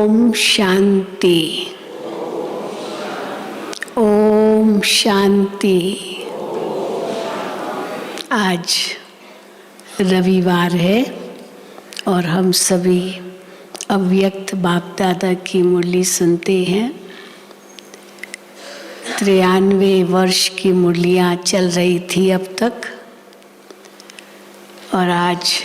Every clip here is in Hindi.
ओम शांति। ओम शांति। आज रविवार है और हम सभी अव्यक्त बाप दादा की मुरली सुनते हैं। 93 वर्ष की मुरलियाँ चल रही थी अब तक और आज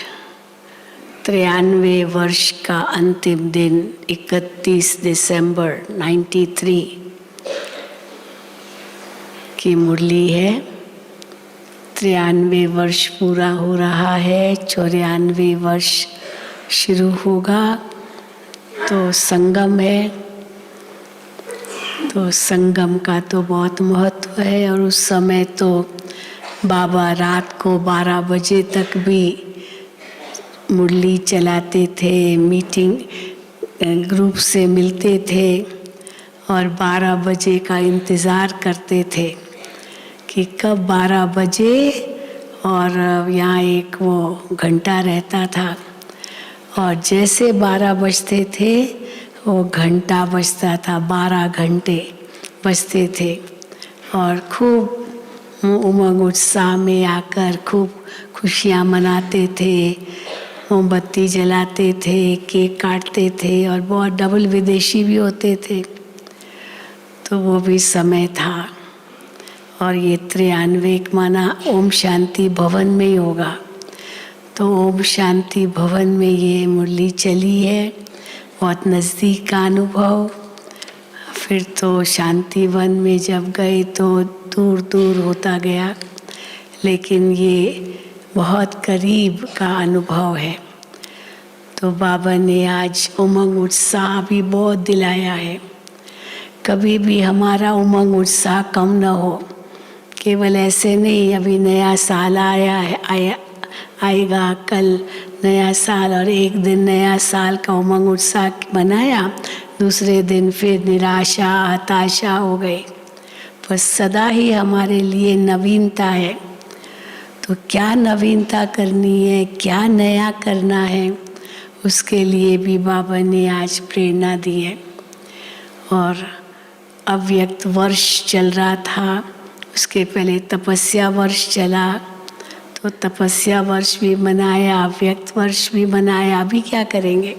93 वर्ष का अंतिम दिन 31 दिसंबर 93 की मुरली है। 93 वर्ष पूरा हो रहा है, 94 वर्ष शुरू होगा। तो संगम है, तो संगम का तो बहुत महत्व है। और उस समय तो बाबा रात को 12 बजे तक भी मुरली चलाते थे, मीटिंग ग्रुप से मिलते थे और 12 बजे का इंतज़ार करते थे कि कब 12 बजे। और यहाँ एक वो घंटा रहता था और जैसे 12 बजते थे वो घंटा बजता था, 12 घंटे बजते थे। और खूब उमंग उत्साह में आकर खूब खुशियाँ मनाते थे, मोमबत्ती जलाते थे, केक काटते थे और बहुत डबल विदेशी भी होते थे। तो वो भी समय था। और ये 93 माना ओम शांति भवन में ही होगा। तो ओम शांति भवन में ये मुरली चली है, बहुत नज़दीक का अनुभव। फिर तो शांतिवन में जब गए तो दूर दूर होता गया, लेकिन ये बहुत करीब का अनुभव है। तो बाबा ने आज उमंग उत्साह भी बहुत दिलाया है। कभी भी हमारा उमंग उत्साह कम न हो। केवल ऐसे नहीं अभी नया साल आएगा कल नया साल और एक दिन नया साल का उमंग उत्साह मनाया, दूसरे दिन फिर निराशा हताशा हो गई। बस सदा ही हमारे लिए नवीनता है। तो क्या नवीनता करनी है, क्या नया करना है, उसके लिए भी बाबा ने आज प्रेरणा दी है। और अव्यक्त वर्ष चल रहा था, उसके पहले तपस्या वर्ष चला, तो तपस्या वर्ष भी मनाया, अव्यक्त वर्ष भी मनाया। अभी क्या करेंगे,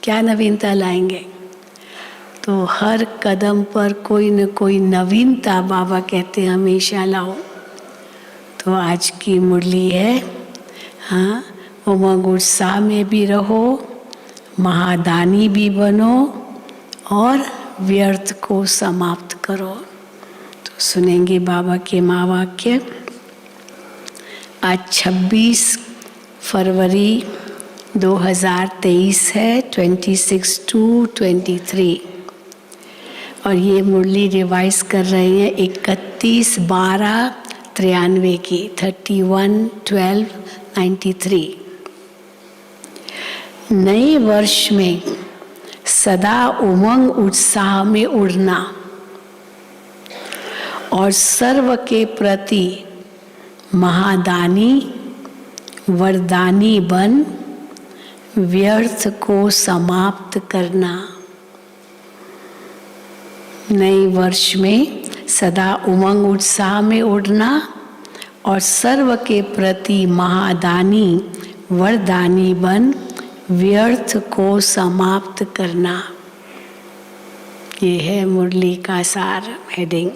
क्या नवीनता लाएंगे? तो हर कदम पर कोई न कोई नवीनता बाबा कहते हमेशा लाओ। तो आज की मुरली है, हाँ, उमंग उत्साह में भी रहो, महादानी भी बनो और व्यर्थ को समाप्त करो। तो सुनेंगे बाबा के महावाक्य। आज 26 फरवरी 2023 है, 26/2/23। और ये मुरली रिवाइज कर रहे हैं 31/12/93 की, 31/12/93। नए वर्ष में सदा उमंग उत्साह में उड़ना और सर्व के प्रति महादानी वरदानी बन व्यर्थ को समाप्त करना। नए वर्ष में सदा उमंग उत्साह में उड़ना और सर्व के प्रति महादानी वरदानी बन व्यर्थ को समाप्त करना। ये है मुरली का सार, हेडिंग।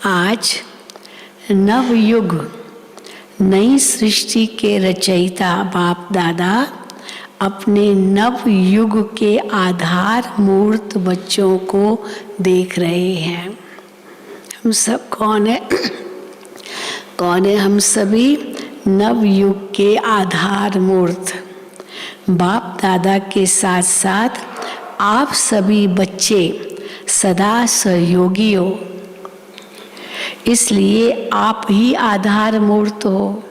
आज नवयुग, नई सृष्टि के रचयिता बाप दादा अपने नव युग के आधार मूर्त बच्चों को देख रहे हैं। हम सब कौन है? कौन है? हम सभी नव युग के आधार मूर्त बाप दादा के साथ साथ आप सभी बच्चे सदा सहयोगी हो। इसलिए आप ही आधार मूर्त हो।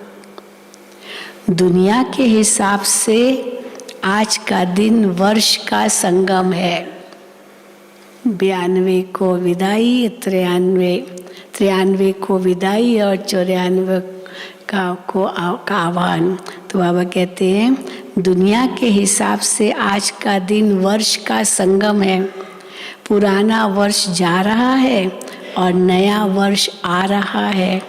दुनिया के हिसाब से आज का दिन वर्ष का संगम है। 92 को विदाई, 93 को विदाई और 94 का आह्वान। तो बाबा कहते हैं दुनिया के हिसाब से आज का दिन वर्ष का संगम है। पुराना वर्ष जा रहा है और नया वर्ष आ रहा है।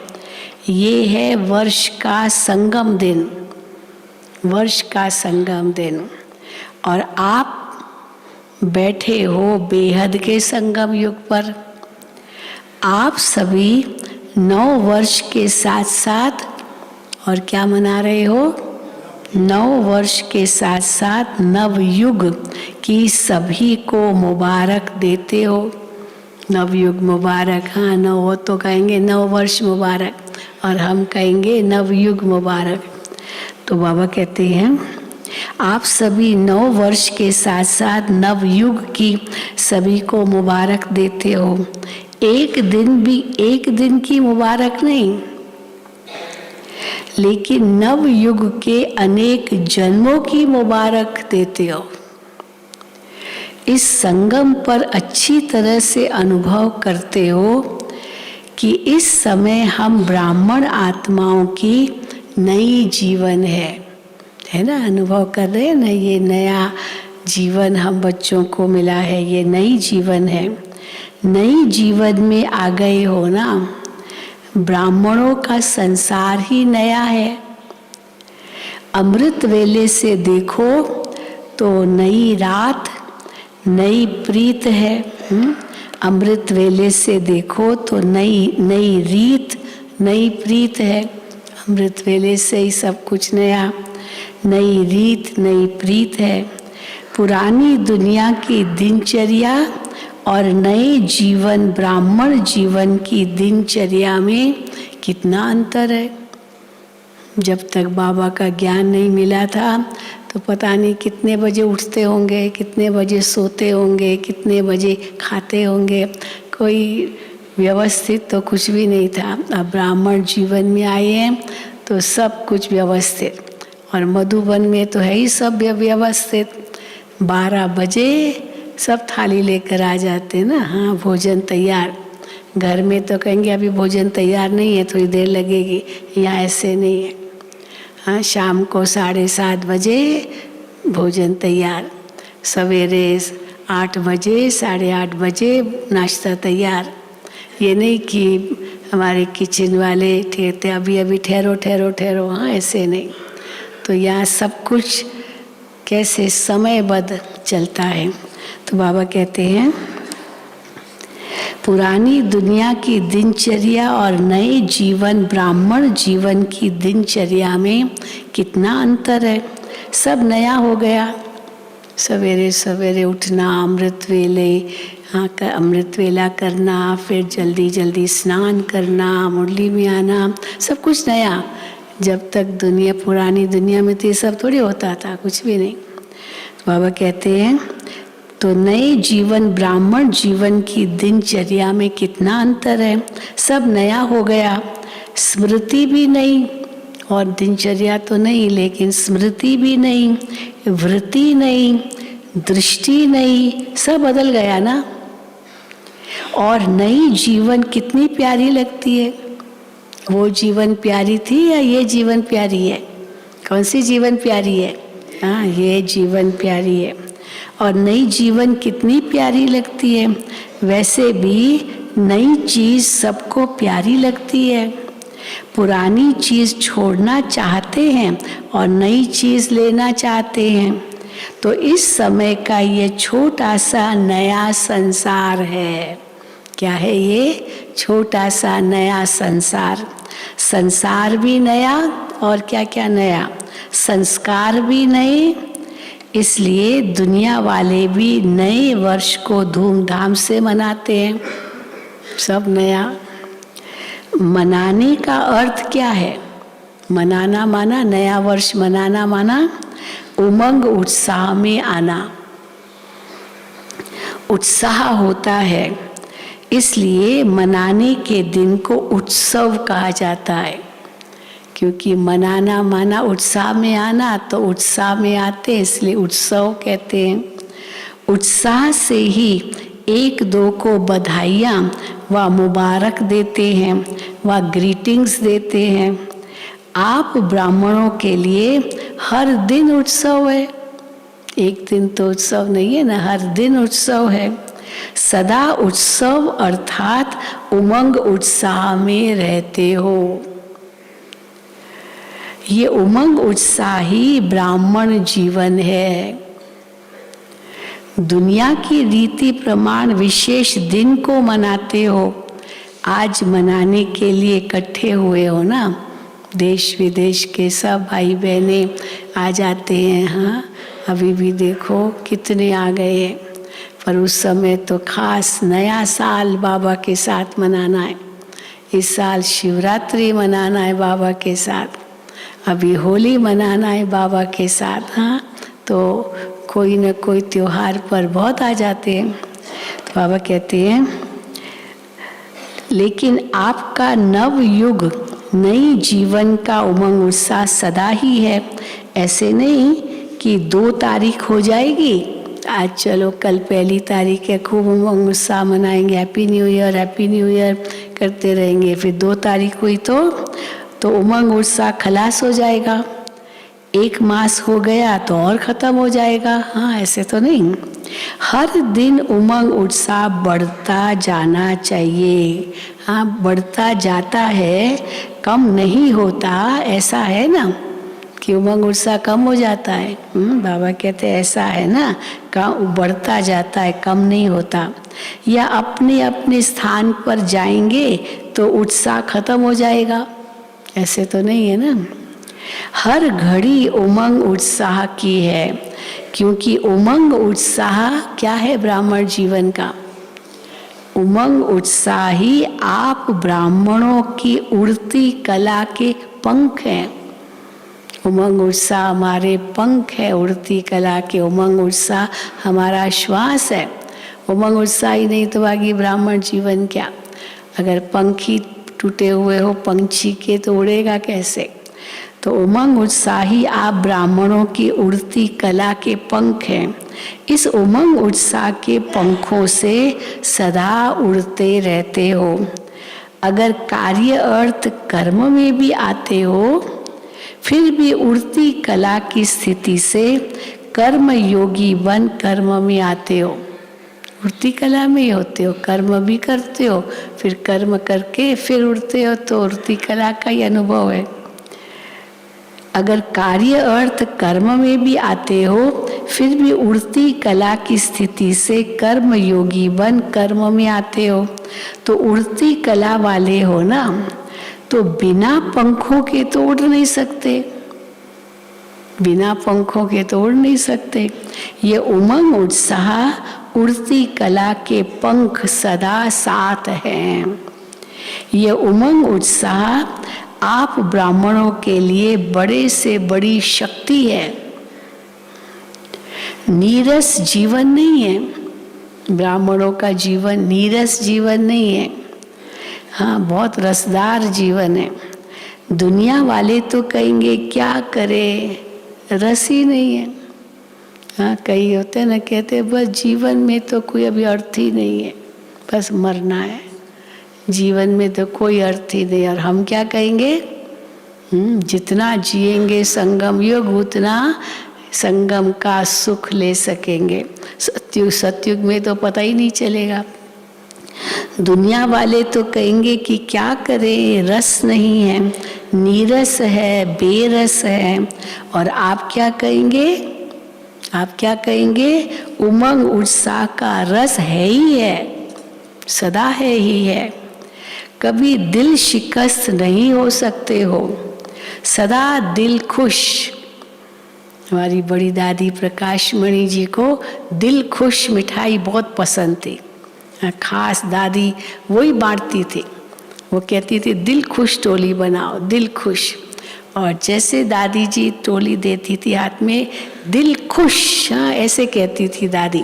ये है वर्ष का संगम दिन, वर्ष का संगम दिन। और आप बैठे हो बेहद के संगम युग पर। आप सभी 9 वर्ष के साथ साथ और क्या मना रहे हो? 9 वर्ष के साथ साथ नवयुग की सभी को मुबारक देते हो। नवयुग मुबारक। हाँ, 9 हो तो कहेंगे 9 वर्ष मुबारक, और हम कहेंगे नवयुग मुबारक। तो बाबा कहते हैं आप सभी 9 वर्ष के साथ साथ नवयुग की सभी को मुबारक देते हो। एक दिन भी एक दिन की मुबारक नहीं, लेकिन नवयुग के अनेक जन्मों की मुबारक देते हो। इस संगम पर अच्छी तरह से अनुभव करते हो कि इस समय हम ब्राह्मण आत्माओं की नई जीवन है ना। अनुभव कर रहे हैं ना, ये नया जीवन हम बच्चों को मिला है, ये नई जीवन है। नई जीवन में आ गए हो ना। ब्राह्मणों का संसार ही नया है। अमृत वेले से देखो तो नई रात, नई प्रीत है। अमृत वेले से देखो तो नई रीत, नई प्रीत है। अमृत वेले से ही सब कुछ नया, नई रीत, नई प्रीत है। पुरानी दुनिया की दिनचर्या और नए जीवन, ब्राह्मण जीवन की दिनचर्या में कितना अंतर है। जब तक बाबा का ज्ञान नहीं मिला था तो पता नहीं कितने बजे उठते होंगे, कितने बजे सोते होंगे, कितने बजे खाते होंगे, कोई व्यवस्थित तो कुछ भी नहीं था। अब ब्राह्मण जीवन में आए हैं तो सब कुछ व्यवस्थित, और मधुबन में तो है ही सब व्यवस्थित। 12 बजे सब थाली लेकर आ जाते हैं ना। हाँ, भोजन तैयार। घर में तो कहेंगे अभी भोजन तैयार नहीं है, थोड़ी देर लगेगी। यहाँ ऐसे नहीं है। हाँ, शाम को 7:30 बजे भोजन तैयार, सवेरे 8 बजे 8:30 बजे नाश्ता तैयार। ये नहीं कि हमारे किचन वाले ठहरते अभी ठहरो ठहरो ठहरो। हाँ, ऐसे नहीं। तो यहाँ सब कुछ कैसे समयबद्ध चलता है। तो बाबा कहते हैं पुरानी दुनिया की दिनचर्या और नए जीवन, ब्राह्मण जीवन की दिनचर्या में कितना अंतर है। सब नया हो गया। सवेरे सवेरे उठना, अमृत वेले, हाँ का अमृत वेला करना, फिर जल्दी जल्दी स्नान करना, मुरली में आना, सब कुछ नया। जब तक दुनिया, पुरानी दुनिया में तो ये सब थोड़ी होता था, कुछ भी नहीं। बाबा कहते हैं तो नए जीवन, ब्राह्मण जीवन की दिनचर्या में कितना अंतर है। सब नया हो गया। स्मृति भी नहीं, और दिनचर्या तो नहीं, लेकिन स्मृति भी नहीं, वृत्ति नहीं, दृष्टि नहीं, सब बदल गया ना। और नई जीवन कितनी प्यारी लगती है। वो जीवन प्यारी थी या ये जीवन प्यारी है? कौन सी जीवन प्यारी है? हाँ, ये जीवन प्यारी है। और नई जीवन कितनी प्यारी लगती है। वैसे भी नई चीज़ सबको प्यारी लगती है। पुरानी चीज़ छोड़ना चाहते हैं और नई चीज़ लेना चाहते हैं। तो इस समय का ये छोटा सा नया संसार है। क्या है ये? छोटा सा नया संसार। संसार भी नया, और क्या क्या नया? संस्कार भी नए। इसलिए दुनिया वाले भी नए वर्ष को धूमधाम से मनाते हैं। सब नया। मनाने का अर्थ क्या है? मनाना माना, नया वर्ष मनाना माना उमंग, उत्साह में आना। उत्साह होता है, इसलिए मनाने के दिन को उत्सव कहा जाता है। क्योंकि मनाना माना उत्साह में आना, तो उत्साह में आते, इसलिए उत्सव कहते हैं। उत्साह से ही एक दो को बधाइयाँ व मुबारक देते हैं, व ग्रीटिंग्स देते हैं। आप ब्राह्मणों के लिए हर दिन उत्सव है, एक दिन तो उत्सव नहीं है ना, हर दिन उत्सव है। सदा उत्सव अर्थात उमंग उत्साह में रहते हो। ये उमंग उत्साह ही ब्राह्मण जीवन है। दुनिया की रीति प्रमाण विशेष दिन को मनाते हो, आज मनाने के लिए इकट्ठे हुए हो ना, देश विदेश के सब भाई बहने आ जाते हैं। हाँ, अभी भी देखो कितने आ गए हैं, पर उस समय तो खास नया साल बाबा के साथ मनाना है। इस साल शिवरात्रि मनाना है बाबा के साथ, अभी होली मनाना है बाबा के साथ। हाँ, तो कोई न कोई त्योहार पर बहुत आ जाते हैं। तो बाबा कहते हैं, लेकिन आपका नव युग नई जीवन का उमंग उत्साह सदा ही है। ऐसे नहीं कि 2 तारीख हो जाएगी, आज चलो कल 1 तारीख है, खूब उमंग उत्साह मनाएंगे, हैप्पी न्यू ईयर करते रहेंगे, फिर 2 तारीख हुई तो उमंग उत्साह खलास हो जाएगा। 1 मास हो गया तो और ख़त्म हो जाएगा। हाँ, ऐसे तो नहीं, हर दिन उमंग उत्साह बढ़ता जाना चाहिए। हाँ, बढ़ता जाता है, कम नहीं होता, ऐसा है ना कि उमंग उत्साह कम हो जाता है। बाबा कहते हैं ऐसा है ना, कम बढ़ता जाता है, कम नहीं होता। या अपने अपने स्थान पर जाएंगे तो उत्साह खत्म हो जाएगा, ऐसे तो नहीं है ना। हर घड़ी उमंग उत्साह की है, क्योंकि उमंग उत्साह क्या है ब्राह्मण जीवन का? उमंग उत्साह ही आप ब्राह्मणों की उड़ती कला के पंख हैं। उमंग उत्साह हमारे पंख है, उड़ती कला के। उमंग उत्साह हमारा श्वास है। उमंग उत्साह ही नहीं तो बाकी ब्राह्मण जीवन क्या? अगर पंख ही टूटे हुए हो पंछी के तो उड़ेगा कैसे? तो उमंग उत्साह ही आप ब्राह्मणों की उड़ती कला के पंख हैं। इस उमंग उत्साह के पंखों से सदा उड़ते रहते हो। अगर कार्य अर्थ कर्म में भी आते हो, फिर भी उड़ती कला की स्थिति से कर्म योगी बन कर्म में आते हो। उड़ती कला में ही होते हो, कर्म भी करते हो, फिर कर्म करके फिर उड़ते हो, तो उड़ती कला का ही अनुभव है। अगर कार्य अर्थ कर्म में भी आते हो, फिर भी उड़ती कला की स्थिति से कर्म योगी बन कर्म में आते हो। तो उड़ती कला वाले हो ना, तो बिना पंखों के तो उड़ नहीं सकते, बिना पंखों के तो उड़ नहीं सकते। ये उमंग उत्साह उड़ती कला के पंख सदा साथ हैं। ये उमंग उत्साह आप ब्राह्मणों के लिए बड़े से बड़ी शक्ति है। नीरस जीवन नहीं है ब्राह्मणों का जीवन, नीरस जीवन नहीं है। हाँ, बहुत रसदार जीवन है। दुनिया वाले तो कहेंगे क्या करे, रस ही नहीं है। हाँ, कई होते ना, कहते बस जीवन में तो कोई अभी अर्थ ही नहीं है, बस मरना है, जीवन में तो कोई अर्थ ही नहीं। और हम क्या कहेंगे, जितना जिएंगे संगम युग उतना संगम का सुख ले सकेंगे। सतयुग में तो पता ही नहीं चलेगा। दुनिया वाले तो कहेंगे कि क्या करें, रस नहीं है, नीरस है, बेरस है। और आप क्या कहेंगे, आप क्या कहेंगे, उमंग उत्साह का रस है ही है, सदा है ही है। कभी दिल शिकस्त नहीं हो सकते हो, सदा दिल खुश। हमारी बड़ी दादी प्रकाशमणि जी को दिल खुश मिठाई बहुत पसंद थी। खास दादी वही बांटती थी। वो कहती थी दिल खुश टोली बनाओ, दिल खुश। और जैसे दादी जी टोली देती थी हाथ में, दिल खुश, हाँ ऐसे कहती थी दादी,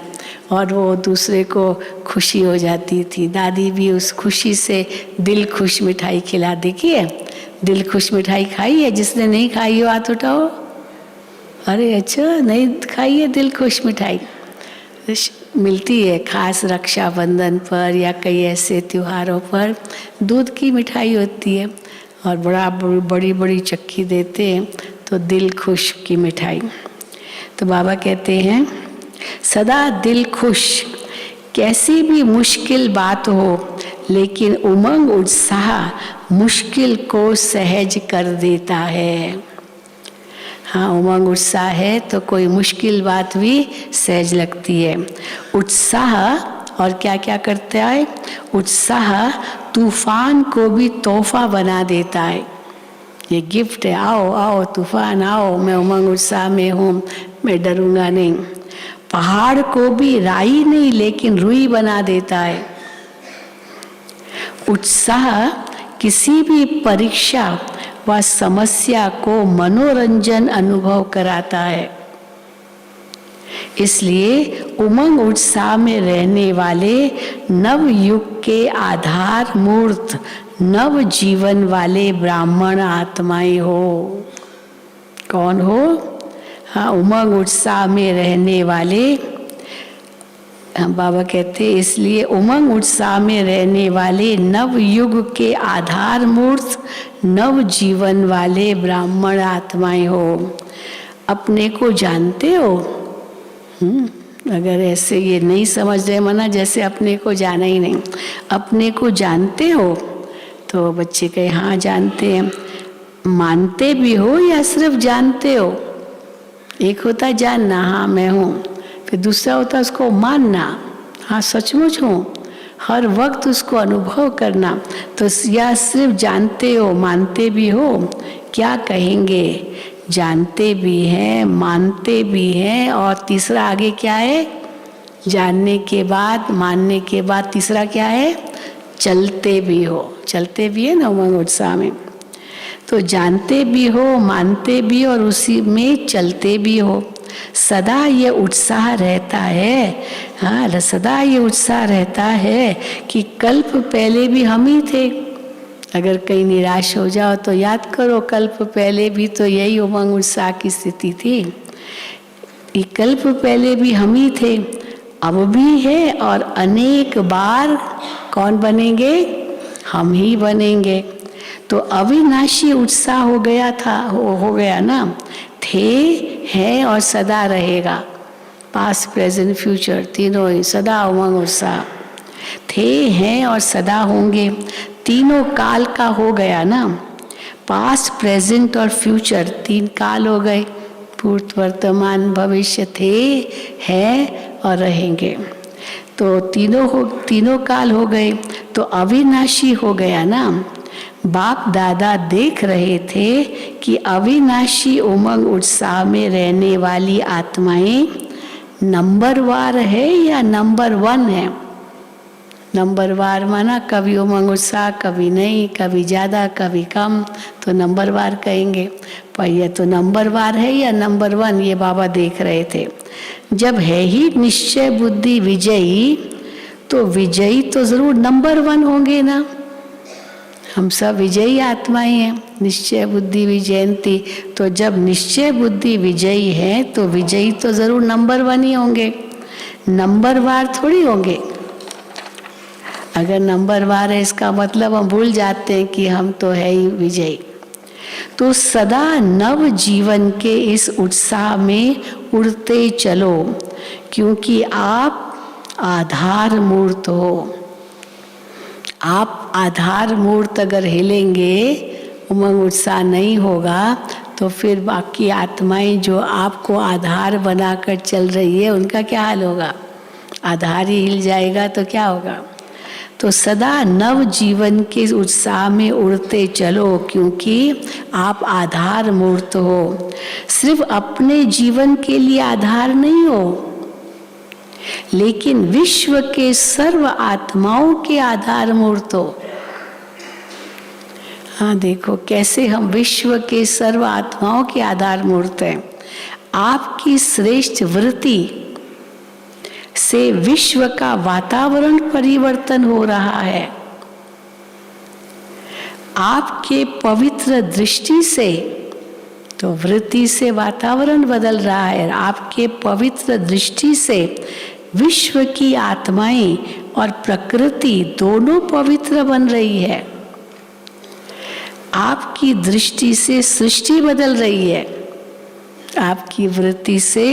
और वो दूसरे को खुशी हो जाती थी। दादी भी उस खुशी से दिल खुश मिठाई खिला। देखिए, दिल खुश मिठाई खाई है? जिसने नहीं खाई हो हाथ उठाओ। अरे अच्छा, नहीं खाई है दिल खुश मिठाई? मिलती है खास रक्षाबंधन पर या कई ऐसे त्योहारों पर, दूध की मिठाई होती है और बड़ी बड़ी चक्की देते हैं। तो दिल खुश की मिठाई। तो बाबा कहते हैं सदा दिल खुश, कैसी भी मुश्किल बात हो, लेकिन उमंग उत्साह मुश्किल को सहज कर देता है। हाँ, उमंग उत्साह है तो कोई मुश्किल बात भी सहज लगती है। उत्साह और क्या क्या करता है? उत्साह तूफान को भी तोहफा बना देता है। ये गिफ्ट है, आओ आओ तूफान आओ, मैं उमंग उत्साह में हूँ, मैं डरूंगा नहीं। पहाड़ को भी राई नहीं लेकिन रुई बना देता है। उत्साह किसी भी परीक्षा व समस्या को मनोरंजन अनुभव कराता है। इसलिए उमंग उत्साह में रहने वाले नव युग के आधार मूर्त नव जीवन वाले ब्राह्मण आत्माएं हो। कौन हो? हाँ, उमंग उत्साह में रहने वाले, हम बाबा कहते हैं इसलिए उमंग उत्साह में रहने वाले नव युग के आधार मूर्त नव जीवन वाले ब्राह्मण आत्माएं हो। अपने को जानते हो? अगर ऐसे ये नहीं समझ रहे मना, जैसे अपने को जाना ही नहीं, अपने को जानते हो? तो बच्चे कहे हाँ जानते हैं। मानते भी हो या सिर्फ जानते हो? एक होता है जानना, हाँ मैं हूँ, फिर दूसरा होता है उसको मानना, हाँ सचमुच हूँ, हर वक्त उसको अनुभव करना। तो या सिर्फ जानते हो मानते भी हो? क्या कहेंगे? जानते भी हैं, मानते भी हैं, और तीसरा आगे क्या है? जानने के बाद, मानने के बाद तीसरा क्या है? चलते भी हो। चलते भी है ना उमंग उत्साह में। तो जानते भी हो, मानते भी और उसी में चलते भी हो। सदा ये उत्साह रहता है, हाँ सदा ये उत्साह रहता है कि कल्प पहले भी हम ही थे। अगर कहीं निराश हो जाओ तो याद करो, कल्प पहले भी तो यही उमंग उत्साह की स्थिति थी। ये कल्प पहले भी हम ही थे, अब भी है, और अनेक बार कौन बनेंगे? हम ही बनेंगे। तो अविनाशी उत्साह हो गया था, हो गया ना। थे, है और सदा रहेगा। पास्ट प्रेजेंट फ्यूचर तीनों ही सदा उमंग उत्साह। थे, हैं और सदा होंगे, तीनों काल का हो गया ना। पास्ट प्रेजेंट और फ्यूचर तीन काल हो गए, भूत वर्तमान भविष्य थे, हैं और रहेंगे। तो तीनों काल हो गए, तो अविनाशी हो गया ना। बाप दादा देख रहे थे कि अविनाशी उमंग उत्साह में रहने वाली आत्माएं नंबरवार है या नंबर 1 है? नंबरवार माना कभी उमंग उत्साह, कभी नहीं, कभी ज़्यादा कभी कम, तो नंबरवार कहेंगे। पर यह तो नंबरवार है या नंबर 1, ये बाबा देख रहे थे। जब है ही निश्चय बुद्धि विजयी, तो विजयी तो जरूर नंबर 1 होंगे ना। हम सब विजयी आत्माएं हैं, निश्चय बुद्धि विजयंती। तो जब निश्चय बुद्धि विजयी है तो विजयी तो जरूर नंबर 1 ही होंगे, नंबरवार थोड़ी होंगे। अगर नंबरवार है इसका मतलब हम भूल जाते हैं कि हम तो है ही विजयी। तो सदा नव जीवन के इस उत्साह में उड़ते चलो, क्योंकि आप आधार मूर्त हो। आप आधार मूर्त अगर हिलेंगे, उमंग उत्साह नहीं होगा, तो फिर बाकी आत्माएं जो आपको आधार बनाकर चल रही है उनका क्या हाल होगा? आधार ही हिल जाएगा तो क्या होगा? तो सदा नव जीवन के उत्साह में उड़ते चलो, क्योंकि आप आधार मूर्त हो। सिर्फ अपने जीवन के लिए आधार नहीं हो, लेकिन विश्व के सर्व आत्माओं के आधार मूर्त हो। हाँ देखो कैसे हम विश्व के सर्व आत्माओं के आधार मूर्त हैं। आपकी श्रेष्ठ वृत्ति से विश्व का वातावरण परिवर्तन हो रहा है। आपके पवित्र दृष्टि से, तो वृत्ति से वातावरण बदल रहा है। आपके पवित्र दृष्टि से विश्व की आत्माएं और प्रकृति दोनों पवित्र बन रही है। आपकी दृष्टि से सृष्टि बदल रही है। आपकी वृत्ति से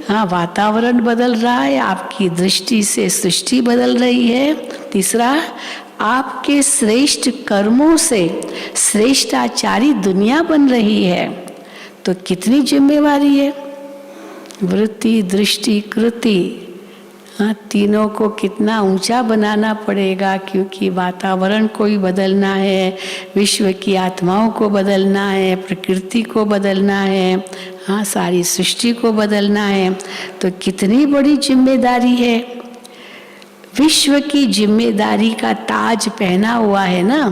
वातावरण बदल रहा है, आपकी दृष्टि से सृष्टि बदल रही है। तीसरा, आपके श्रेष्ठ कर्मों से श्रेष्ठाचारी दुनिया बन रही है। तो कितनी जिम्मेवारी है, वृत्ति, दृष्टि, कृति, तीनों को कितना ऊंचा बनाना पड़ेगा, क्योंकि वातावरण को ही बदलना है, विश्व की आत्माओं को बदलना है, प्रकृति को बदलना है, सारी सृष्टि को बदलना है। तो कितनी बड़ी जिम्मेदारी है। विश्व की जिम्मेदारी का ताज पहना हुआ है ना,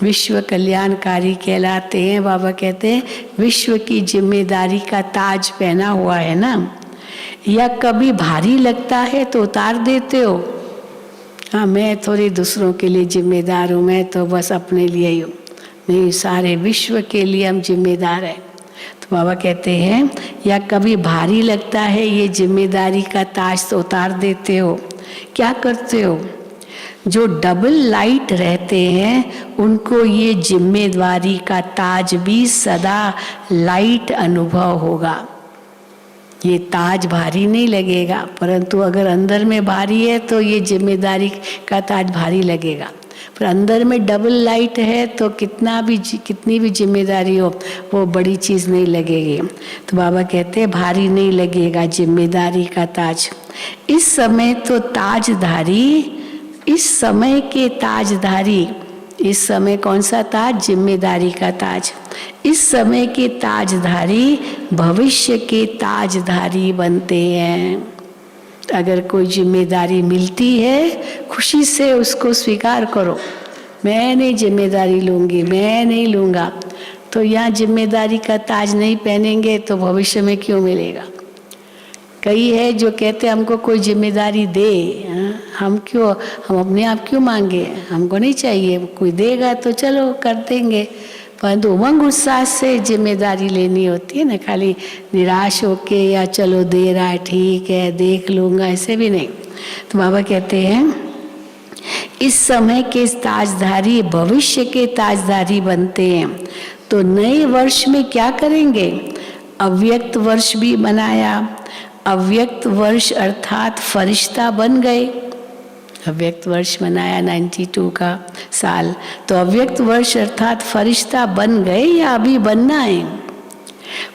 विश्व कल्याणकारी कहलाते हैं। बाबा कहते हैं विश्व की जिम्मेदारी का ताज पहना हुआ है ना। या कभी भारी लगता है तो उतार देते हो, मैं थोड़ी दूसरों के लिए जिम्मेदार हूँ, मैं तो बस अपने लिए ही हूँ। नहीं, सारे विश्व के लिए हम जिम्मेदार हैं। तो बाबा कहते हैं या कभी भारी लगता है ये जिम्मेदारी का ताज तो उतार देते हो। क्या करते हो? जो डबल लाइट रहते हैं उनको ये जिम्मेदारी का ताज भी सदा लाइट अनुभव होगा। ये ताज भारी नहीं लगेगा, परंतु अगर अंदर में भारी है तो ये जिम्मेदारी का ताज भारी लगेगा। पर अंदर में डबल लाइट है तो कितनी भी जिम्मेदारी हो वो बड़ी चीज़ नहीं लगेगी। तो बाबा कहते हैं भारी नहीं लगेगा जिम्मेदारी का ताज। इस समय तो ताजधारी, इस समय के ताजधारी, इस समय कौन सा ताज? जिम्मेदारी का ताज। इस समय के ताजधारी भविष्य के ताजधारी बनते हैं। अगर कोई जिम्मेदारी मिलती है खुशी से उसको स्वीकार करो। मैं नहीं जिम्मेदारी लूँगी, मैं नहीं लूँगा, तो यहाँ जिम्मेदारी का ताज नहीं पहनेंगे तो भविष्य में क्यों मिलेगा? कई है जो कहते हमको कोई जिम्मेदारी दे, हम अपने आप क्यों मांगे, हमको नहीं चाहिए, कोई देगा तो चलो कर देंगे। परंतु उमंग उत्साह से जिम्मेदारी लेनी होती है ना, खाली निराश होके या चलो दे रहा है ठीक है देख लूँगा, ऐसे भी नहीं। तो बाबा कहते हैं इस समय के ताजधारी भविष्य के ताजधारी बनते हैं। तो नए वर्ष में क्या करेंगे? अव्यक्त वर्ष भी मनाया। अव्यक्त वर्ष अर्थात फरिश्ता बन गए। अव्यक्त वर्ष मनाया 92 का साल, तो अव्यक्त वर्ष अर्थात फरिश्ता बन गए या अभी बनना है?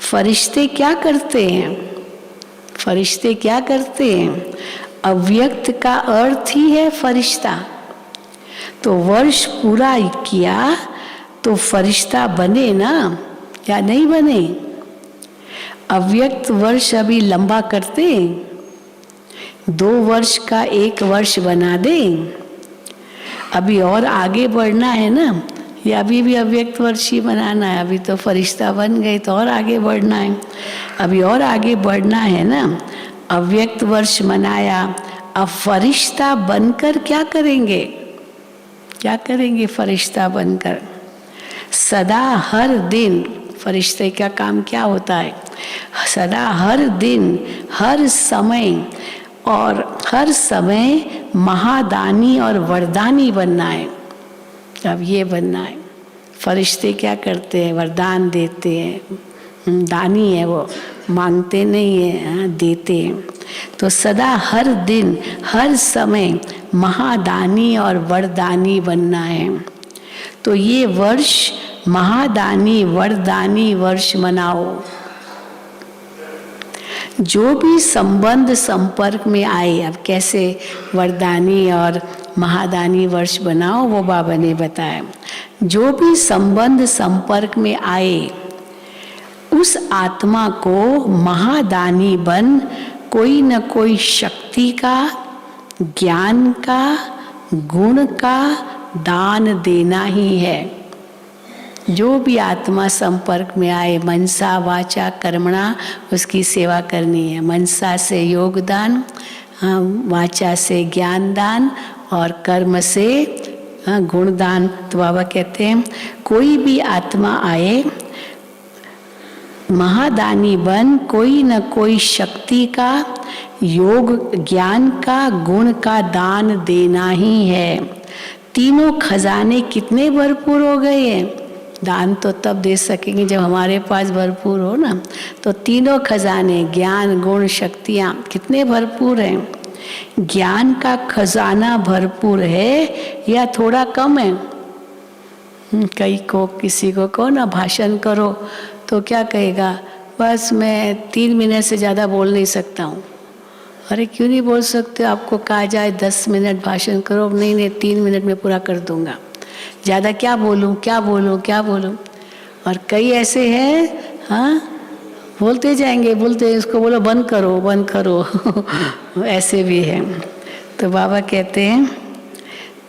फरिश्ते क्या करते हैं? फरिश्ते क्या करते हैं? अव्यक्त का अर्थ ही है फरिश्ता। तो वर्ष पूरा किया तो फरिश्ता बने ना, या नहीं बने? अव्यक्त वर्ष अभी लंबा करते, 2 वर्ष का 1 वर्ष बना दें, अभी और आगे बढ़ना है ना, या अभी भी अव्यक्त वर्ष ही बनाना है? अभी तो फरिश्ता बन गए तो और आगे बढ़ना है, अभी और आगे बढ़ना है ना। अव्यक्त वर्ष मनाया, अब फरिश्ता बनकर क्या करेंगे? क्या करेंगे फरिश्ता बनकर? सदा हर दिन, फरिश्ते का काम क्या होता है? सदा हर दिन, हर समय और हर समय महादानी और वरदानी बनना है। अब ये बनना है। फरिश्ते क्या करते हैं? वरदान देते हैं, दानी है वो, मांगते नहीं है, देते हैं। तो सदा हर दिन हर समय महादानी और वरदानी बनना है। तो ये वर्ष महादानी वरदानी वर्ष मनाओ। जो भी संबंध संपर्क में आए, अब कैसे वरदानी और महादानी वर्ष बनाओ वो बाबा ने बताया। जो भी संबंध संपर्क में आए उस आत्मा को महादानी बन कोई न कोई शक्ति का, ज्ञान का, गुण का दान देना ही है। जो भी आत्मा संपर्क में आए, मनसा वाचा कर्मणा, उसकी सेवा करनी है। मनसा से योगदान, वाचा से ज्ञान दान और कर्म से गुणदान। तो बाबा कहते हैं कोई भी आत्मा आए महादानी बन कोई न कोई शक्ति का, योग ज्ञान का, गुण का दान देना ही है। तीनों खजाने कितने भरपूर हो गए हैं। दान तो तब दे सकेंगे जब हमारे पास भरपूर हो ना। तो तीनों खजाने, ज्ञान, गुण, शक्तियाँ कितने भरपूर हैं। ज्ञान का खजाना भरपूर है या थोड़ा कम है? कई को किसी को कहो ना भाषण करो तो क्या कहेगा, बस मैं 3 मिनट से ज़्यादा बोल नहीं सकता हूँ। अरे क्यों नहीं बोल सकते? आपको कहा जाए 10 मिनट भाषण करो, नहीं 3 मिनट में पूरा कर दूंगा, ज़्यादा क्या बोलूँ क्या बोलूँ क्या बोलूँ। और कई ऐसे हैं, हाँ बोलते जाएंगे, बोलते इसको बोलो बंद करो बंद करो ऐसे भी हैं। तो बाबा कहते हैं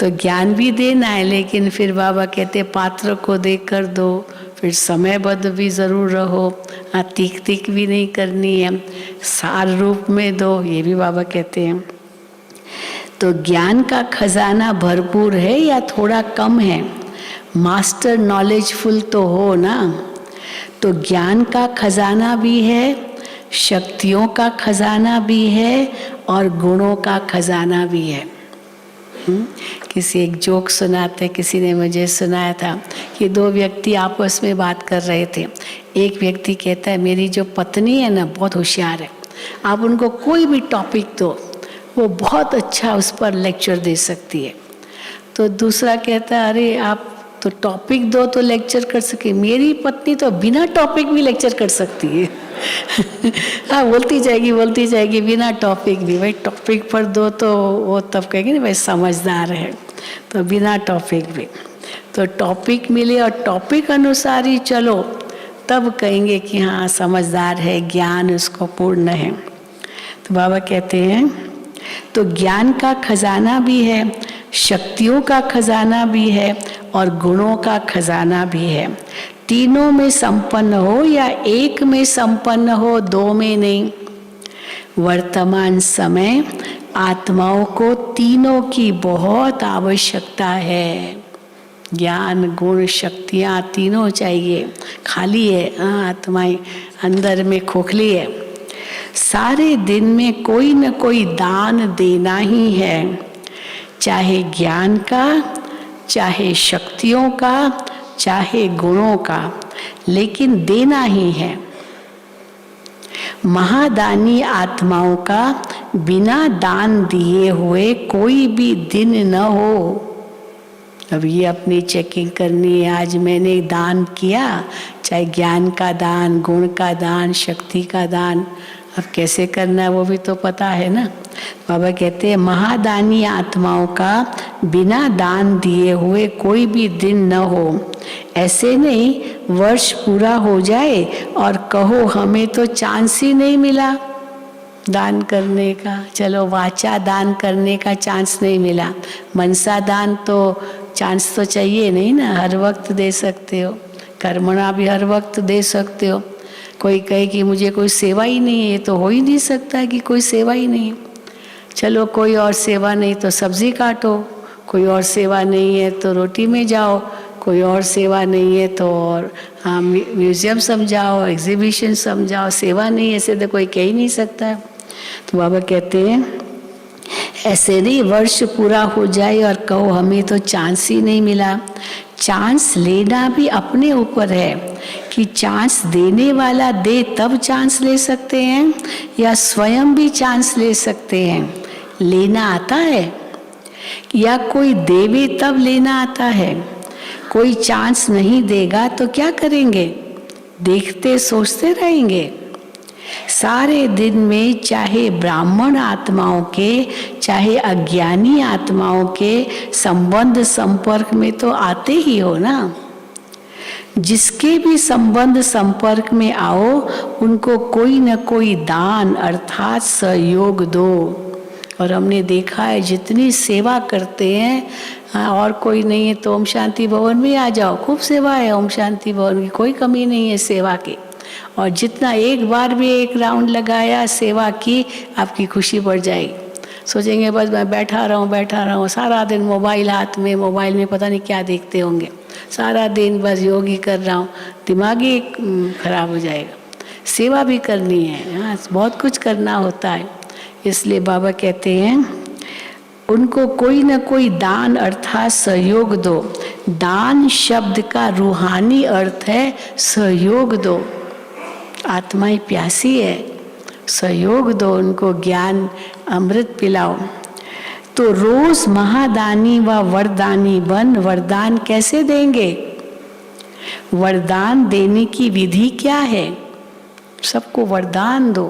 तो ज्ञान भी देना है, लेकिन फिर बाबा कहते हैं पात्र को देकर दो, फिर समयबद्ध भी ज़रूर रहो, हाँ तीख तीख भी नहीं करनी है, सार रूप में दो, ये भी बाबा कहते हैं। तो ज्ञान का खजाना भरपूर है या थोड़ा कम है? मास्टर नॉलेजफुल तो हो ना। तो ज्ञान का खजाना भी है, शक्तियों का खजाना भी है और गुणों का खजाना भी है। किसी एक जोक सुनाते, किसी ने मुझे सुनाया था कि 2 व्यक्ति आपस में बात कर रहे थे। एक व्यक्ति कहता है मेरी जो पत्नी है ना बहुत होशियार है, आप उनको कोई भी टॉपिक दो वो बहुत अच्छा उस पर लेक्चर दे सकती है। तो दूसरा कहता है अरे आप तो टॉपिक दो तो लेक्चर कर सके, मेरी पत्नी तो बिना टॉपिक भी लेक्चर कर सकती है हाँ बोलती जाएगी बिना टॉपिक भी। भाई टॉपिक पर दो तो वो तब कहेगी ना भाई समझदार है, तो बिना टॉपिक भी। तो टॉपिक मिले और टॉपिक अनुसार ही चलो तब कहेंगे कि हाँ समझदार है, ज्ञान उसको पूर्ण है। तो बाबा कहते हैं तो ज्ञान का खजाना भी है, शक्तियों का खजाना भी है और गुणों का खजाना भी है। तीनों में संपन्न हो या एक में संपन्न हो, 2 में नहीं। वर्तमान समय आत्माओं को तीनों की बहुत आवश्यकता है। ज्ञान, गुण, शक्तियाँ तीनों चाहिए। खाली है आत्माएं, अंदर में खोखली है। सारे दिन में कोई न कोई दान देना ही है, चाहे ज्ञान का, चाहे शक्तियों का, चाहे गुणों का, लेकिन देना ही है। महादानी आत्माओं का बिना दान दिए हुए कोई भी दिन न हो। अब ये अपनी चेकिंग करनी है, आज मैंने दान किया, चाहे ज्ञान का दान, गुण का दान, शक्ति का दान, अब कैसे करना है वो भी तो पता है ना। बाबा कहते हैं महादानी आत्माओं का बिना दान दिए हुए कोई भी दिन न हो। ऐसे नहीं वर्ष पूरा हो जाए और कहो हमें तो चांस ही नहीं मिला दान करने का। चलो वाचा दान करने का चांस नहीं मिला, मनसा दान तो चांस तो चाहिए नहीं ना, हर वक्त दे सकते हो। कर्मणा भी हर वक्त दे सकते हो। कोई कहे कि मुझे कोई सेवा ही नहीं है, ये तो हो ही नहीं सकता कि कोई सेवा ही नहीं। चलो कोई और सेवा नहीं तो सब्जी काटो, कोई और सेवा नहीं है तो रोटी में जाओ, कोई और सेवा नहीं है तो और हाँ म्यूजियम समझाओ, एग्जीबिशन समझाओ। सेवा नहीं है ऐसे तो कोई कह ही नहीं सकता है। तो बाबा कहते हैं ऐसे नहीं वर्ष पूरा हो जाए और कहो हमें तो चांस ही नहीं मिला। चांस लेना भी अपने ऊपर है कि चांस देने वाला दे तब चांस ले सकते हैं या स्वयं भी चांस ले सकते हैं। लेना आता है या कोई देवे तब लेना आता है। कोई चांस नहीं देगा तो क्या करेंगे? देखते सोचते रहेंगे। सारे दिन में चाहे ब्राह्मण आत्माओं के चाहे अज्ञानी आत्माओं के संबंध संपर्क में तो आते ही हो ना। जिसके भी संबंध संपर्क में आओ उनको कोई न कोई दान अर्थात सहयोग दो। और हमने देखा है जितनी सेवा करते हैं और कोई नहीं है तो ओम शांति भवन में आ जाओ, खूब सेवा है ओम शांति भवन की, कोई कमी नहीं है सेवा की। और जितना एक बार भी एक राउंड लगाया सेवा की आपकी खुशी बढ़ जाएगी। सोचेंगे बस मैं बैठा रहूं सारा दिन मोबाइल हाथ में, मोबाइल में पता नहीं क्या देखते होंगे, सारा दिन बस योगी कर रहा हूँ, दिमाग ही खराब हो जाएगा। सेवा भी करनी है, हाँ बहुत कुछ करना होता है। इसलिए बाबा कहते हैं उनको कोई न कोई दान अर्थात सहयोग दो। दान शब्द का रूहानी अर्थ है सहयोग दो। आत्माएं प्यासी है, सहयोग दो, उनको ज्ञान अमृत पिलाओ। तो रोज महादानी व वरदानी बन। वरदान कैसे देंगे? वरदान देने की विधि क्या है? सबको वरदान दो।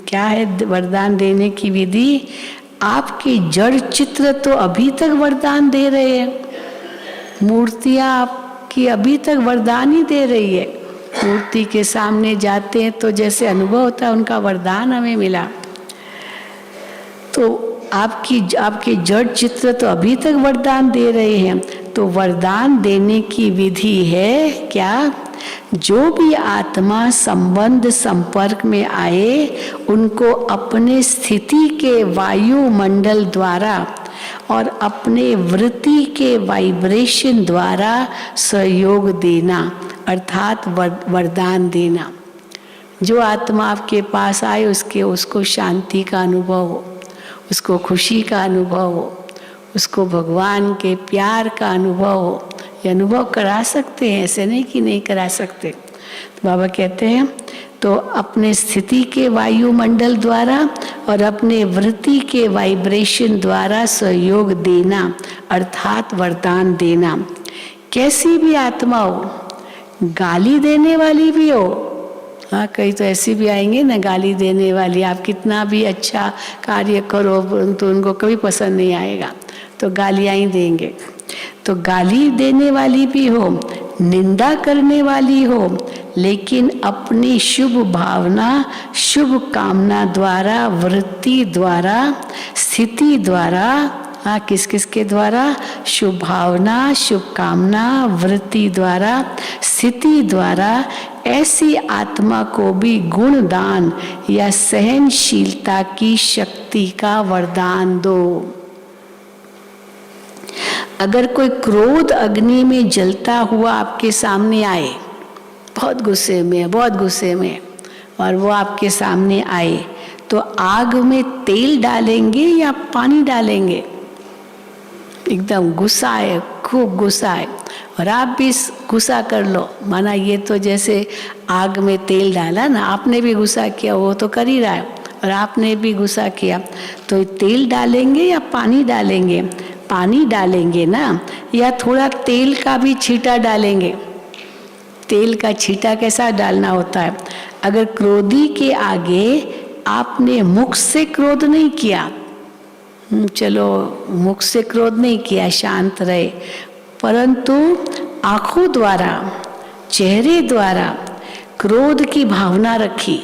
क्या है वरदान देने की विधि? आपकी जड़ चित्र तो अभी तक वरदान दे रहे हैं, मूर्तियां आपकी अभी तक वरदान ही दे रही है। मूर्ति के सामने जाते हैं तो जैसे अनुभव होता है उनका वरदान हमें मिला। तो आपके जड़ चित्र तो अभी तक वरदान दे रहे हैं। तो वरदान देने की विधि है क्या? जो भी आत्मा संबंध संपर्क में आए उनको अपने स्थिति के वायुमंडल द्वारा और अपने वृत्ति के वाइब्रेशन द्वारा सहयोग देना, अर्थात वरदान देना। जो आत्मा आपके पास आए उसको शांति का अनुभव हो, उसको खुशी का अनुभव हो, उसको भगवान के प्यार का अनुभव हो। ये अनुभव करा सकते हैं, ऐसे नहीं कि नहीं करा सकते। तो बाबा कहते हैं तो अपने स्थिति के वायुमंडल द्वारा और अपने वृत्ति के वाइब्रेशन द्वारा सहयोग देना, अर्थात वरदान देना। कैसी भी आत्मा हो, गाली देने वाली भी हो। हाँ, कई तो ऐसी भी आएंगे ना गाली देने वाली। आप कितना भी अच्छा कार्य करो तो उनको कभी पसंद नहीं आएगा, तो गालियाँ ही देंगे। तो गाली देने वाली भी हो, निंदा करने वाली हो, लेकिन अपनी शुभ भावना शुभ कामना द्वारा, वृत्ति द्वारा, स्थिति द्वारा, हाँ किस किस के द्वारा? शुभ भावना शुभ कामना वृत्ति द्वारा, स्थिति द्वारा ऐसी आत्मा को भी गुणदान या सहनशीलता की शक्ति का वरदान दो। अगर कोई क्रोध अग्नि में जलता हुआ आपके सामने आए, बहुत गुस्से में, बहुत गुस्से में, और वो आपके सामने आए, तो आग में तेल डालेंगे या पानी डालेंगे? एकदम गुस्सा है, खूब गुस्सा है, और आप भी गुस्सा कर लो। माना ये तो जैसे आग में तेल डाला ना, आपने भी गुस्सा किया, वो तो कर ही रहा है, और आपने भी गुस्सा किया, तो तेल डालेंगे या पानी डालेंगे? पानी डालेंगे ना, या थोड़ा तेल का भी छींटा डालेंगे? तेल का छींटा कैसा डालना होता है? अगर क्रोधी के आगे आपने मुख से क्रोध नहीं किया, चलो मुख से क्रोध नहीं किया, शांत रहे, परंतु आंखों द्वारा, चेहरे द्वारा क्रोध की भावना रखी।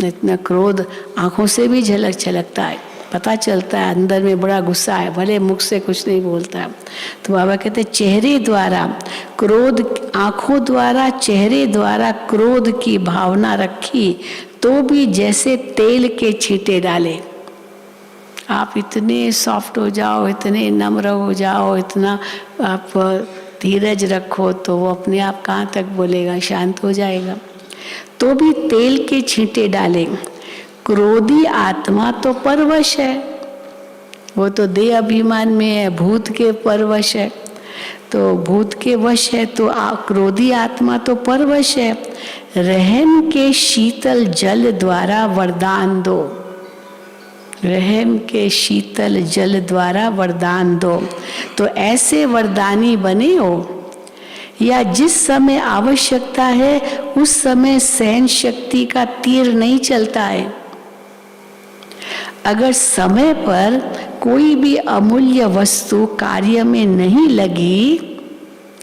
इतना क्रोध आंखों से भी छलकता है, पता चलता है अंदर में बड़ा गुस्सा है, भले मुख से कुछ नहीं बोलता। तो बाबा कहते चेहरे द्वारा क्रोध, आंखों द्वारा, चेहरे द्वारा क्रोध की भावना रखी, तो भी जैसे तेल के छींटे डाले। आप इतने सॉफ्ट हो जाओ, इतने नम्र हो जाओ, इतना आप धीरज रखो, तो वो अपने आप कहाँ तक बोलेगा, शांत हो जाएगा। तो भी तेल के छींटे डालें। क्रोधी आत्मा तो परवश है, वो तो देह अभिमान में है, भूत के परवश है, तो भूत के वश है, तो क्रोधी आत्मा तो परवश है। रहम के शीतल जल द्वारा वरदान दो, रहम के शीतल जल द्वारा वरदान दो। तो ऐसे वरदानी बने हो, या जिस समय आवश्यकता है उस समय सहन शक्ति का तीर नहीं चलता है। अगर समय पर कोई भी अमूल्य वस्तु कार्य में नहीं लगी,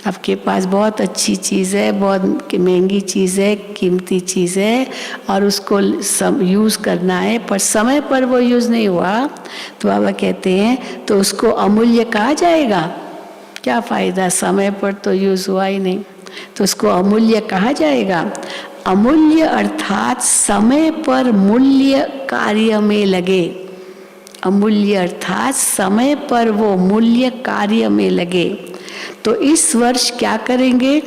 आपके पास बहुत अच्छी चीज़ है, बहुत महंगी चीज़ है, कीमती चीज़ है, और उसको यूज़ करना है, पर समय पर वो यूज़ नहीं हुआ, तो बाबा कहते हैं तो उसको अमूल्य कहा जाएगा? क्या फ़ायदा, समय पर तो यूज़ हुआ ही नहीं, तो उसको अमूल्य कहा जाएगा? अमूल्य अर्थात समय पर मूल्य कार्य में लगे। अमूल्य अर्थात समय पर वो मूल्य कार्य में लगे। तो इस वर्ष क्या करेंगे?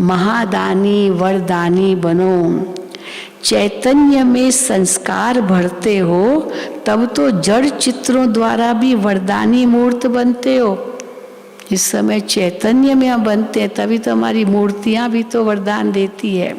महादानी वरदानी बनो। चैतन्य में संस्कार भरते हो, तब तो जड़ चित्रों द्वारा भी वरदानी मूर्त बनते हो। जिस समय चैतन्य में हम बनते हैं तभी तो हमारी मूर्तियाँ भी तो वरदान देती है।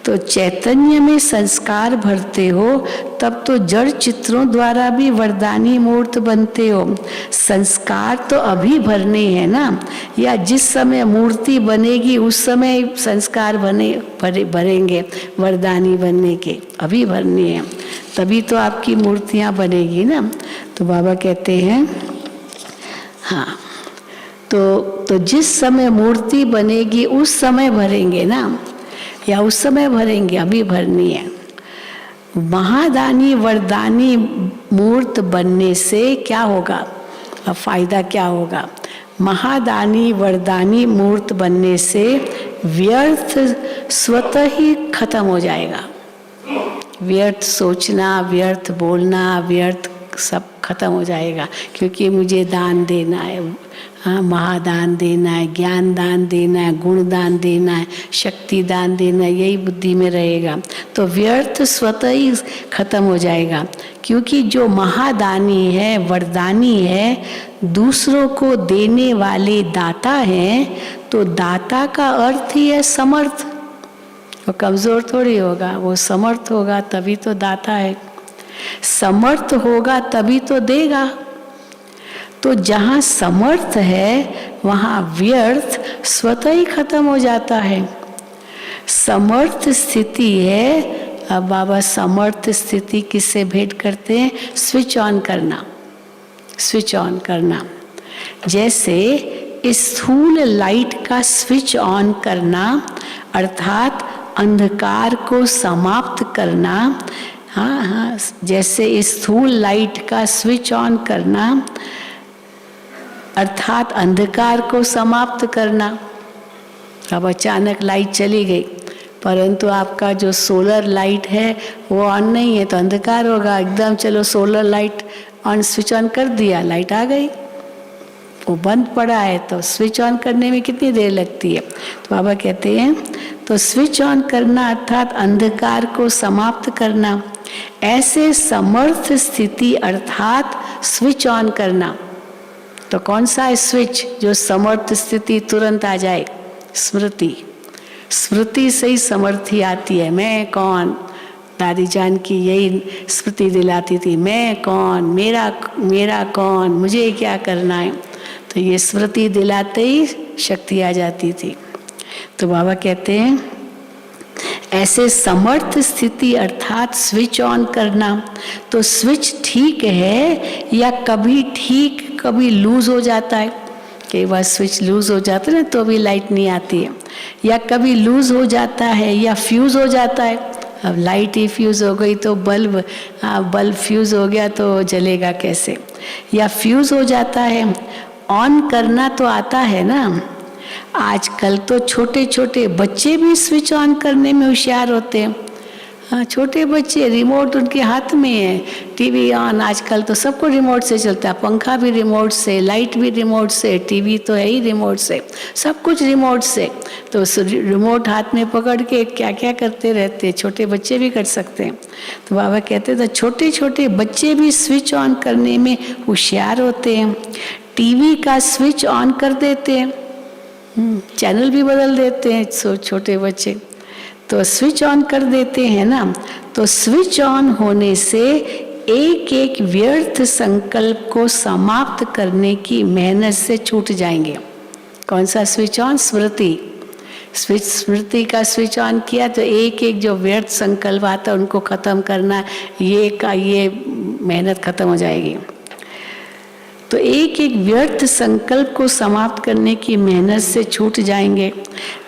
तो चैतन्य में संस्कार भरते हो तब तो जड़ चित्रों द्वारा भी वरदानी मूर्त बनते हो। संस्कार तो अभी भरने हैं ना, या जिस समय मूर्ति बनेगी उस समय संस्कार भरेंगे वरदानी बनने के, अभी भरने हैं, तभी तो आपकी मूर्तियाँ बनेगी ना। तो बाबा कहते हैं हाँ, तो जिस समय मूर्ति बनेगी उस समय भरेंगे ना, या उस समय भरेंगे, अभी भरनी है। महादानी वरदानी मूर्त बनने से क्या होगा, अब फायदा क्या होगा? महादानी वरदानी मूर्त बनने से व्यर्थ स्वतः ही खत्म हो जाएगा। व्यर्थ सोचना, व्यर्थ बोलना, व्यर्थ सब खत्म हो जाएगा, क्योंकि मुझे दान देना है, हाँ, महादान देना है, ज्ञान दान देना है, गुण दान देना है, शक्ति दान देना है, यही बुद्धि में रहेगा तो व्यर्थ स्वतः ही खत्म हो जाएगा। क्योंकि जो महादानी है, वरदानी है, दूसरों को देने वाले दाता हैं, तो दाता का अर्थ ही है समर्थ। वो कमजोर थोड़ी होगा, वो समर्थ होगा तभी तो दाता है। समर्थ होगा तभी तो देगा। तो जहाँ समर्थ है वहाँ व्यर्थ स्वतः ही खत्म हो जाता है। समर्थ स्थिति है। अब बाबा समर्थ स्थिति किससे भेंट करते हैं? स्विच ऑन करना, स्विच ऑन करना। जैसे स्थूल लाइट का स्विच ऑन करना अर्थात अंधकार को समाप्त करना। हाँ हाँ, जैसे स्थूल लाइट का स्विच ऑन करना अर्थात अंधकार को समाप्त करना। अब अचानक लाइट चली गई, परंतु आपका जो सोलर लाइट है वो ऑन नहीं है तो अंधकार होगा। एकदम चलो solar light on, switch on कर दिया, लाइट आ गई। वो बंद पड़ा है तो स्विच ऑन करने में कितनी देर लगती है? तो बाबा कहते हैं तो स्विच ऑन करना अर्थात अंधकार को समाप्त करना। ऐसे समर्थ स्थिति अर्थात स्विच ऑन करना। तो कौन सा स्विच जो समर्थ स्थिति तुरंत आ जाए? स्मृति। स्मृति से ही समर्थी आती है। मैं कौन? दादी जान की यही स्मृति दिलाती थी, मैं कौन, मेरा कौन, मुझे क्या करना है। तो ये स्मृति दिलाते ही शक्ति आ जाती थी। तो बाबा कहते हैं ऐसे समर्थ स्थिति अर्थात स्विच ऑन करना। तो स्विच ठीक है या कभी ठीक कभी लूज हो जाता है? कई बार स्विच लूज हो जाता है ना तो भी लाइट नहीं आती है, या कभी लूज हो जाता है या फ्यूज हो जाता है। अब लाइट ही फ्यूज हो गई तो बल्ब फ्यूज हो गया तो जलेगा कैसे? या फ्यूज हो जाता है। ऑन करना तो आता है ना। आजकल तो छोटे छोटे बच्चे भी स्विच ऑन करने में होशियार होते हैं। हाँ, छोटे बच्चे, रिमोट उनके हाथ में है, टीवी ऑन। आजकल तो सबको रिमोट से चलता है, पंखा भी रिमोट से, लाइट भी रिमोट से, टीवी तो है ही रिमोट से, सब कुछ रिमोट से। तो रिमोट हाथ में पकड़ के क्या क्या करते रहते हैं, छोटे बच्चे भी कर सकते हैं। तो बाबा कहते तो छोटे छोटे बच्चे भी स्विच ऑन करने में होशियार होते हैं। टीवी का स्विच ऑन कर देते हैं, चैनल भी बदल देते हैं छोटे बच्चे, तो स्विच ऑन कर देते हैं ना। तो स्विच ऑन होने से एक एक व्यर्थ संकल्प को समाप्त करने की मेहनत से छूट जाएंगे। कौन सा स्विच ऑन? स्मृति। स्मृति का स्विच ऑन किया तो एक एक जो व्यर्थ संकल्प आता है उनको खत्म करना, ये मेहनत खत्म हो जाएगी। तो एक एक व्यर्थ संकल्प को समाप्त करने की मेहनत से छूट जाएंगे।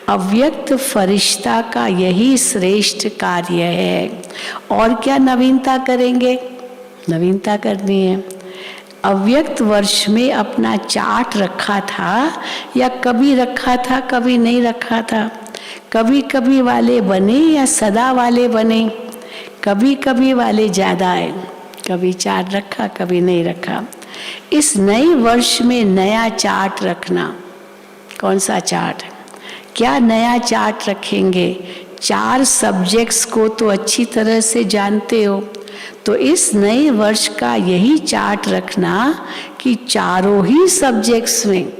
अव्यक्त फरिश्ता का यही श्रेष्ठ कार्य है। और क्या नवीनता करेंगे? नवीनता करनी है। अव्यक्त वर्ष में अपना चार्ट रखा था या कभी रखा था कभी नहीं रखा था? कभी कभी वाले बने या सदा वाले बने? कभी कभी वाले ज़्यादा है, कभी चार्ट रखा कभी नहीं रखा। इस नए वर्ष में नया चार्ट रखना। कौन सा चार्ट? क्या नया चार्ट रखेंगे? 4 सब्जेक्ट्स को तो अच्छी तरह से जानते हो, तो इस नए वर्ष का यही चार्ट रखना कि चारों ही सब्जेक्ट्स में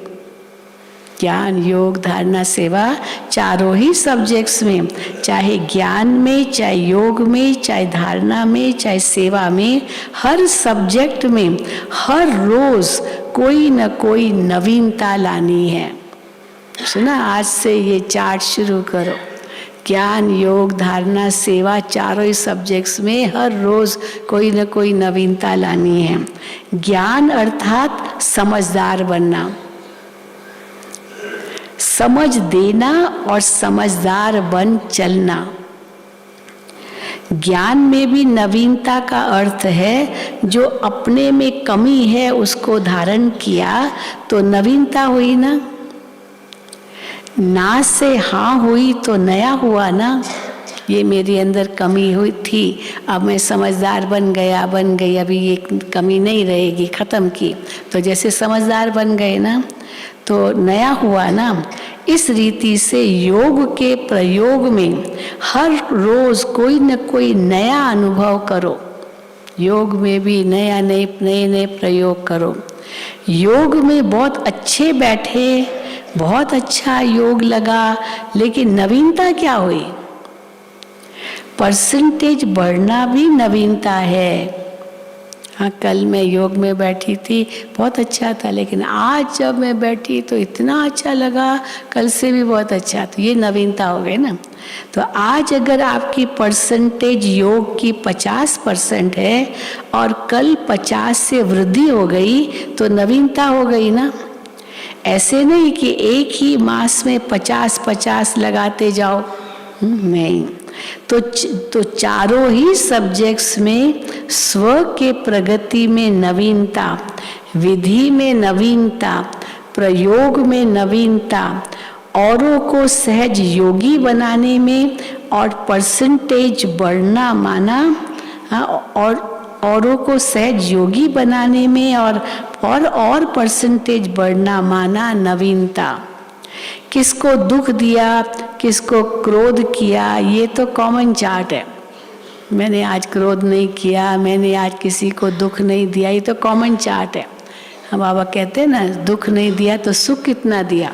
ज्ञान, योग, धारणा, सेवा, चारों ही सब्जेक्ट्स में, चाहे ज्ञान में, चाहे योग में, चाहे धारणा में, चाहे सेवा में, हर सब्जेक्ट में हर रोज कोई न कोई नवीनता लानी है। सुना, आज से ये चार्ट शुरू करो। ज्ञान, योग, धारणा, सेवा, चारों ही सब्जेक्ट्स में हर रोज कोई न कोई नवीनता लानी है। ज्ञान अर्थात समझदार बनना, समझ देना और समझदार बन चलना। ज्ञान में भी नवीनता का अर्थ है जो अपने में कमी है उसको धारण किया तो नवीनता हुई ना। ना से हाँ हुई तो नया हुआ ना। ये मेरे अंदर कमी हुई थी, अब मैं समझदार बन गई, अभी ये कमी नहीं रहेगी, खत्म की, तो जैसे समझदार बन गए ना तो नया हुआ ना। इस रीति से योग के प्रयोग में हर रोज कोई न कोई नया अनुभव करो। योग में भी नए प्रयोग करो। योग में बहुत अच्छे बैठे, बहुत अच्छा योग लगा, लेकिन नवीनता क्या हुई? परसेंटेज बढ़ना भी नवीनता है। हाँ, कल मैं योग में बैठी थी, बहुत अच्छा था, लेकिन आज जब मैं बैठी तो इतना अच्छा लगा, कल से भी बहुत अच्छा। तो ये नवीनता हो गई ना। तो आज अगर आपकी परसेंटेज योग की 50% है और कल 50 से वृद्धि हो गई तो नवीनता हो गई ना। ऐसे नहीं कि एक ही मास में 50-50 लगाते जाओ, नहीं। तो चारों ही सब्जेक्ट्स में स्व के प्रगति में नवीनता, विधि में नवीनता, प्रयोग में नवीनता, औरों को सहज योगी बनाने में और परसेंटेज बढ़ना माना, और औरों को सहज योगी बनाने में और परसेंटेज बढ़ना माना नवीनता। किसको दुख दिया, किसको क्रोध किया, ये तो कॉमन चार्ट है। मैंने आज क्रोध नहीं किया, मैंने आज किसी को दुख नहीं दिया, ये तो कॉमन चार्ट है। हम बाबा कहते हैं ना, दुख नहीं दिया तो सुख कितना दिया,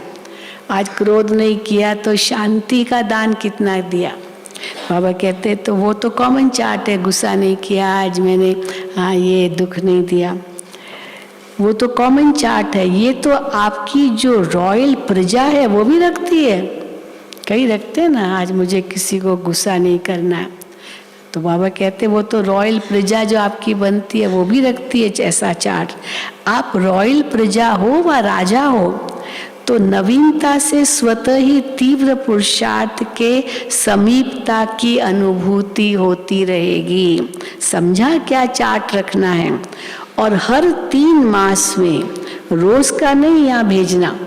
आज क्रोध नहीं किया तो शांति का दान कितना दिया। बाबा कहते तो वो तो कॉमन चार्ट है, गुस्सा नहीं किया आज मैंने, हाँ ये दुख नहीं दिया, वो तो कॉमन चार्ट है। ये तो आपकी जो रॉयल प्रजा है वो भी रखती है। कई रखते हैं ना, आज मुझे किसी को गुस्सा नहीं करना है, तो बाबा कहते वो तो रॉयल प्रजा जो आपकी बनती है वो भी रखती है ऐसा चार्ट। आप रॉयल प्रजा हो व राजा हो तो नवीनता से स्वतः ही तीव्र पुरुषार्थ के समीपता की अनुभूति होती रहेगी। समझा क्या चार्ट रखना है? और हर 3 मास में, रोज का नहीं यहाँ भेजना।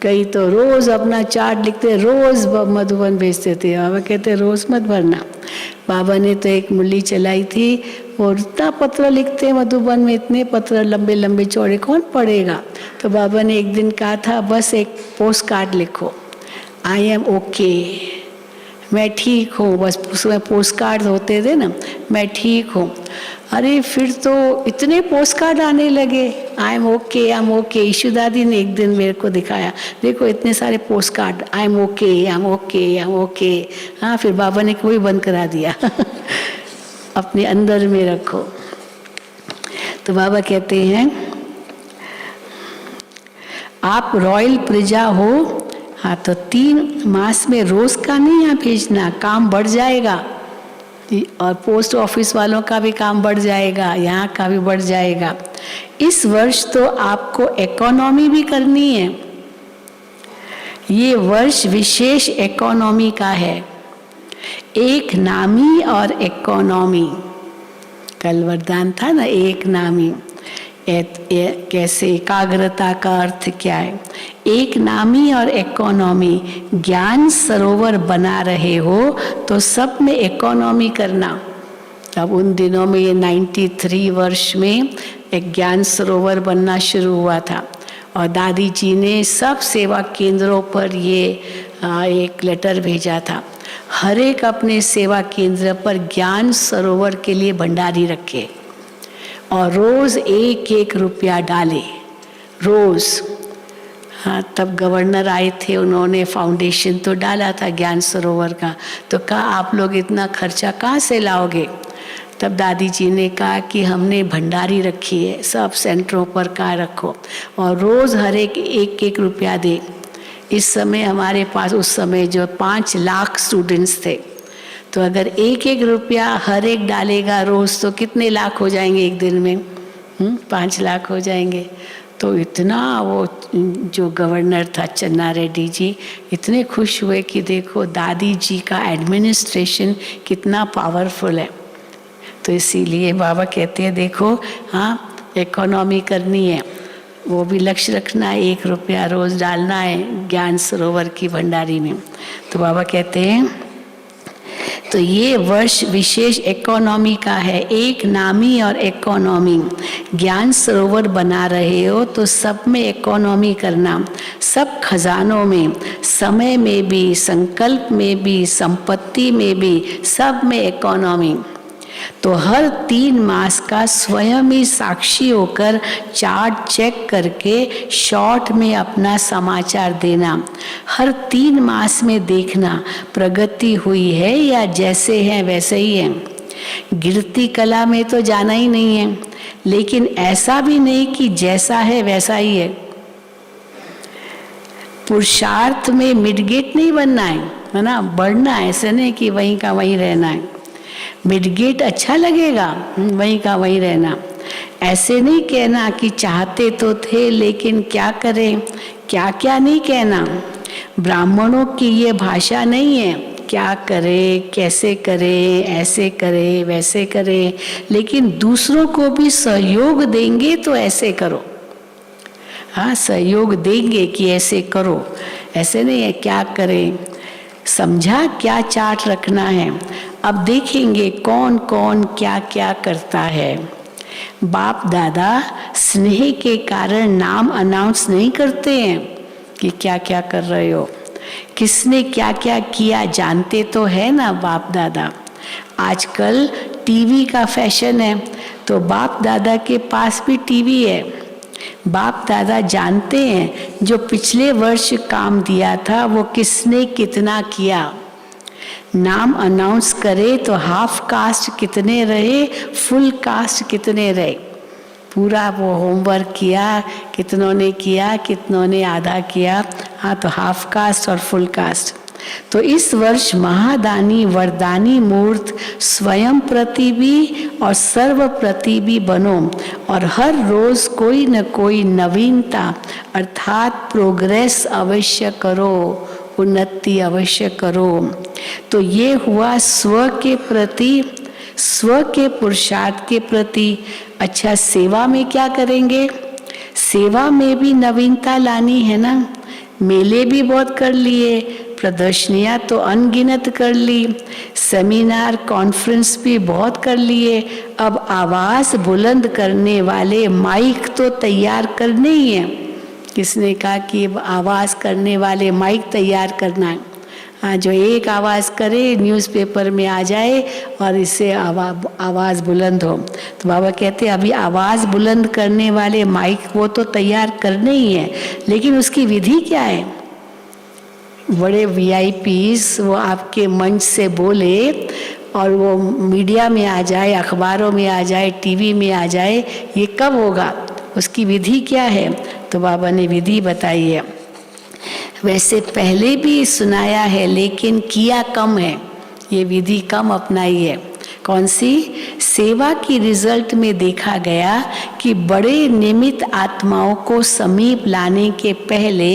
कई तो रोज अपना चार्ट लिखते, रोज मधुबन भेजते थे। बाबा कहते रोज मत भरना। बाबा ने तो एक मुरली चलाई थी, वो इतना पत्र लिखते मधुबन में, इतने पत्र लंबे लंबे चौड़े, कौन पढ़ेगा? तो बाबा ने एक दिन कहा था बस एक पोस्ट कार्ड लिखो, आई एम ओके, मैं ठीक हूँ। बस उसमें पोस्ट कार्ड होते थे ना, मैं ठीक हूँ। अरे फिर तो इतने पोस्ट कार्ड आने लगे, आई एम ओके। ईशु दादी ने एक दिन मेरे को दिखाया, देखो इतने सारे post card, I am okay. हाँ, फिर बाबा ने कोई बंद करा दिया अपने अंदर में रखो। तो बाबा कहते हैं आप रॉयल प्रजा हो, हाँ तो 3 मास में रोज का नहीं यहाँ भेजना, काम बढ़ जाएगा। और पोस्ट ऑफिस वालों का भी काम बढ़ जाएगा, यहाँ का भी बढ़ जाएगा। इस वर्ष तो आपको इकोनॉमी भी करनी है। ये वर्ष विशेष इकोनॉमी का है, एक नामी और इकोनॉमी। कल वरदान था ना, एक नामी। कैसे एकाग्रता का अर्थ क्या है? एक नामी और इकोनॉमी। ज्ञान सरोवर बना रहे हो तो सब में इकोनॉमी करना। अब उन दिनों में ये 93 वर्ष में एक ज्ञान सरोवर बनना शुरू हुआ था और दादी जी ने सब सेवा केंद्रों पर ये एक लेटर भेजा था, हर एक अपने सेवा केंद्र पर ज्ञान सरोवर के लिए भंडारी रखे और रोज 1-1 रुपया डाले रोज। हाँ, तब गवर्नर आए थे, उन्होंने फाउंडेशन तो डाला था ज्ञान सरोवर का, तो कहा आप लोग इतना खर्चा कहाँ से लाओगे। तब दादी जी ने कहा कि हमने भंडारी रखी है, सब सेंटरों पर का रखो और रोज़ हर एक एक रुपया दे। इस समय हमारे पास, उस समय जो 5 लाख स्टूडेंट्स थे, तो अगर एक एक रुपया हर एक डालेगा रोज़ तो कितने लाख हो जाएंगे एक दिन में? 5 लाख हो जाएंगे। तो इतना वो जो गवर्नर था चन्ना रेड्डी जी इतने खुश हुए कि देखो दादी जी का एडमिनिस्ट्रेशन कितना पावरफुल है। तो इसीलिए बाबा कहते हैं देखो, हाँ इकोनॉमी करनी है, वो भी लक्ष्य रखना है, 1 रुपया रोज़ डालना है ज्ञान सरोवर की भंडारी में। तो बाबा कहते हैं तो ये वर्ष विशेष इकोनॉमी का है, एक नामी और इकोनॉमी। ज्ञान सरोवर बना रहे हो तो सब में इकोनॉमी करना, सब खजानों में, समय में भी, संकल्प में भी, संपत्ति में भी, सब में इकोनॉमी। तो हर 3 मास का स्वयं ही साक्षी होकर चार्ट चेक करके शॉर्ट में अपना समाचार देना। हर 3 मास में देखना प्रगति हुई है या जैसे हैं वैसे ही है। गिरती कला में तो जाना ही नहीं है, लेकिन ऐसा भी नहीं कि जैसा है वैसा ही है। पुरुषार्थ में मिडगेट नहीं बनना है ना, बढ़ना है, ऐसे नहीं कि वहीं का वहीं रहना है। मिडगेट अच्छा लगेगा, वहीं का वहीं रहना। ऐसे नहीं कहना कि चाहते तो थे लेकिन क्या करें, क्या क्या नहीं कहना। ब्राह्मणों की ये भाषा नहीं है, क्या करे, कैसे करे, ऐसे करे, वैसे करे, लेकिन दूसरों को भी सहयोग देंगे तो ऐसे करो। हाँ, सहयोग देंगे कि ऐसे करो, ऐसे नहीं है क्या करें। समझा क्या चार्ट रखना है। अब देखेंगे कौन कौन क्या क्या करता है। बाप दादा स्नेह के कारण नाम अनाउंस नहीं करते हैं कि क्या क्या कर रहे हो, किसने क्या क्या किया जानते तो है ना बाप दादा। आजकल टीवी का फैशन है, तो बाप दादा के पास भी टीवी है। बाप दादा जानते हैं जो पिछले वर्ष काम दिया था वो किसने कितना किया। नाम अनाउंस करे तो हाफ कास्ट कितने रहे, फुल कास्ट कितने रहे, पूरा वो होमवर्क किया, कितनों ने किया, कितनों ने आधा किया। हाँ, तो हाफ कास्ट और फुल कास्ट। तो इस वर्ष महादानी वरदानी मूर्त स्वयं प्रति भी और सर्व प्रति भी बनो और हर रोज कोई न कोई नवीनता अर्थात प्रोग्रेस अवश्य करो, उन्नति अवश्य करो। तो ये हुआ स्व के प्रति, स्व के पुरुषार्थ के प्रति। अच्छा, सेवा में क्या करेंगे? सेवा में भी नवीनता लानी है ना। मेले भी बहुत कर लिए, प्रदर्शनियाँ तो अनगिनत कर ली, सेमिनार कॉन्फ्रेंस भी बहुत कर लिए। अब आवाज़ बुलंद करने वाले माइक तो तैयार करने ही हैं। किसने कहा कि आवाज़ करने वाले माइक तैयार करना है? हाँ, जो एक आवाज़ करे न्यूज़पेपर में आ जाए और इससे आवाज़ बुलंद हो। तो बाबा कहते हैं अभी आवाज़ बुलंद करने वाले माइक वो तो तैयार करने ही है, लेकिन उसकी विधि क्या है? बड़े VIPs वो आपके मंच से बोले और वो मीडिया में आ जाए, अखबारों में आ जाए, टीवी में आ जाए, ये कब होगा? उसकी विधि क्या है? तो बाबा ने विधि बताई है। वैसे पहले भी सुनाया है लेकिन किया कम है, ये विधि कम अपनाई है। कौन सी? सेवा की रिजल्ट में देखा गया कि बड़े निमित्त आत्माओं को समीप लाने के पहले,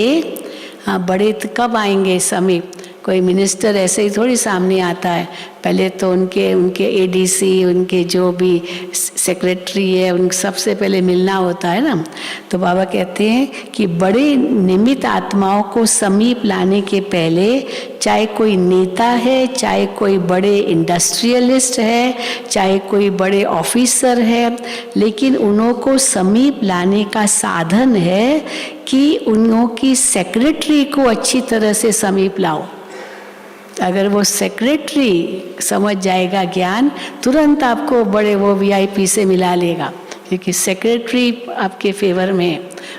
हाँ बड़े तो कब आएंगे समीप? कोई मिनिस्टर ऐसे ही थोड़ी सामने आता है, पहले तो उनके ADC, उनके जो भी सेक्रेटरी है, उन सबसे पहले मिलना होता है ना। तो बाबा कहते हैं कि बड़े निमित्त आत्माओं को समीप लाने के पहले, चाहे कोई नेता है, चाहे कोई बड़े इंडस्ट्रियलिस्ट है, चाहे कोई बड़े ऑफिसर है, लेकिन उन्हों को समीप लाने का साधन है कि उन्हों की सेक्रेटरी को अच्छी तरह से समीप लाओ। अगर वो सेक्रेटरी समझ जाएगा ज्ञान, तुरंत आपको बड़े वो VIP से मिला लेगा, क्योंकि सेक्रेटरी आपके फेवर में है।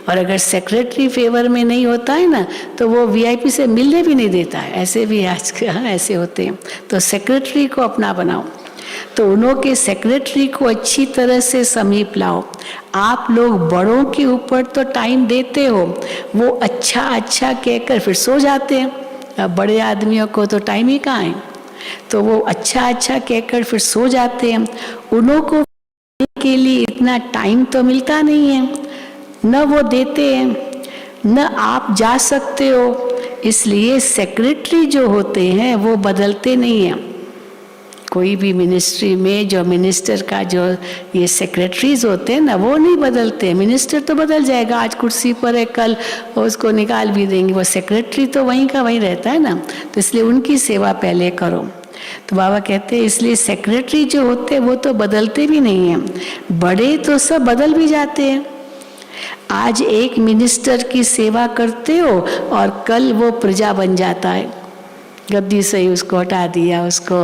और अगर सेक्रेटरी फेवर में नहीं होता है ना तो वो वीआईपी से मिलने भी नहीं देता है, ऐसे भी आज ऐसे होते हैं। तो सेक्रेटरी को अपना बनाओ, तो उन्हों के सेक्रेटरी को अच्छी तरह से समीप लाओ। आप लोग बड़ों के ऊपर तो टाइम देते हो, वो अच्छा अच्छा कहकर फिर सो जाते हैं। अब बड़े आदमियों को तो टाइम ही कहाँ है, तो वो अच्छा अच्छा कहकर फिर सो जाते हैं। उन्हों को के लिए इतना टाइम तो मिलता नहीं है, न वो देते हैं न आप जा सकते हो। इसलिए सेक्रेटरी जो होते हैं वो बदलते नहीं हैं। कोई भी मिनिस्ट्री में जो मिनिस्टर का जो ये सेक्रेटरीज होते हैं ना वो नहीं बदलते। मिनिस्टर तो बदल जाएगा, आज कुर्सी पर है कल उसको निकाल भी देंगे, वो सेक्रेटरी तो वहीं का वहीं रहता है ना। तो इसलिए उनकी सेवा पहले करो। तो बाबा कहते हैं इसलिए सेक्रेटरी जो होते हैं वो तो बदलते भी नहीं हैं, बड़े तो सब बदल भी जाते हैं। आज एक मिनिस्टर की सेवा करते हो और कल वो प्रजा बन जाता है, गद्दी से ही उसको हटा दिया, उसको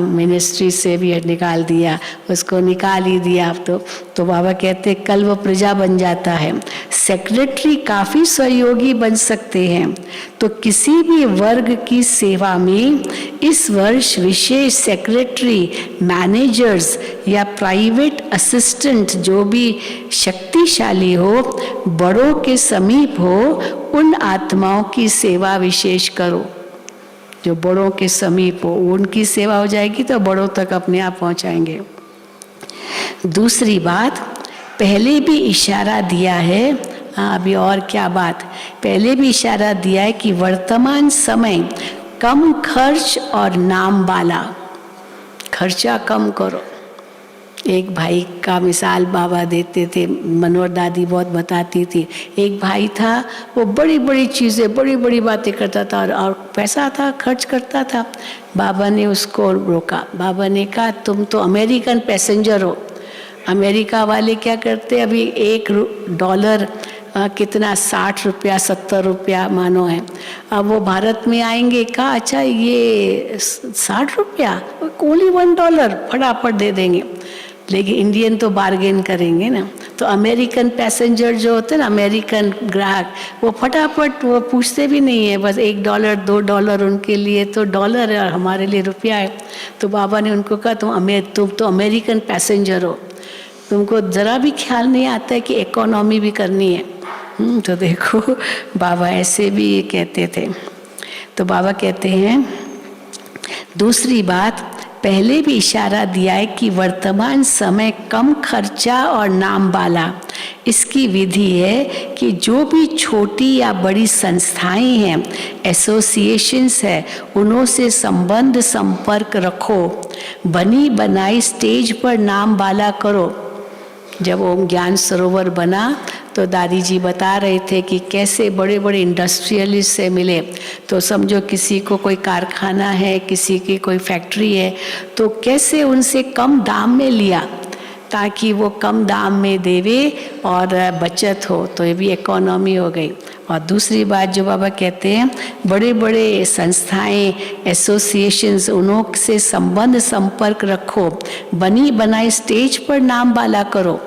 मिनिस्ट्री से भी निकाल दिया, उसको निकाल ही दिया अब तो बाबा कहते हैं कल वो प्रजा बन जाता है। सेक्रेटरी काफ़ी सहयोगी बन सकते हैं। तो किसी भी वर्ग की सेवा में इस वर्ष विशेष सेक्रेटरी, मैनेजर्स या प्राइवेट असिस्टेंट जो भी शक्तिशाली हो, बड़ों के समीप हो, उन आत्माओं की सेवा विशेष करो। जो बड़ों के समीप हो उनकी सेवा हो जाएगी तो बड़ों तक अपने आप पहुंचाएंगे। दूसरी बात, पहले भी इशारा दिया है, अभी और क्या बात, पहले भी इशारा दिया है कि वर्तमान समय कम खर्च और नाम वाला, खर्चा कम करो। एक भाई का मिसाल बाबा देते थे, मनोहर दादी बहुत बताती थी। एक भाई था, वो बड़ी बड़ी चीज़ें, बड़ी बड़ी बातें करता था और पैसा था खर्च करता था। बाबा ने उसको रोका। बाबा ने कहा तुम तो अमेरिकन पैसेंजर हो। अमेरिका वाले क्या करते, अभी $1 कितना 60 रुपया 70 रुपया मानो है। अब वो भारत में आएंगे, कहा अच्छा ये 60 रुपया, ओनली $1 फटाफट दे देंगे। लेकिन इंडियन तो बार्गेन करेंगे ना। तो अमेरिकन पैसेंजर जो होते हैं ना, अमेरिकन ग्राहक, वो फटाफट वो पूछते भी नहीं है, बस $1 $2 उनके लिए तो डॉलर है और हमारे लिए रुपया है। तो बाबा ने उनको कहा तुम तो अमेरिकन पैसेंजर हो, तुमको ज़रा भी ख्याल नहीं आता है कि इकोनॉमी भी करनी है। तो देखो बाबा ऐसे भी कहते थे। तो बाबा कहते हैं दूसरी बात, पहले भी इशारा दिया है कि वर्तमान समय कम खर्चा और नाम वाला। इसकी विधि है कि जो भी छोटी या बड़ी संस्थाएं हैं, एसोसिएशंस है, उन्हों से संबंध संपर्क रखो। बनी बनाई स्टेज पर नाम वाला करो। जब ओम ज्ञान सरोवर बना तो दादी जी बता रहे थे कि कैसे बड़े बड़े इंडस्ट्रियलिस्ट से मिले। तो समझो किसी को कोई कारखाना है, किसी की कोई फैक्ट्री है, तो कैसे उनसे कम दाम में लिया ताकि वो कम दाम में देवे और बचत हो। तो ये भी इकोनॉमी हो गई। और दूसरी बात जो बाबा कहते हैं, बड़े बड़े संस्थाएं, एसोसिएशंस, उन्हों से संबंध संपर्क रखो। बनी बनाई स्टेज पर नाम वाला करो।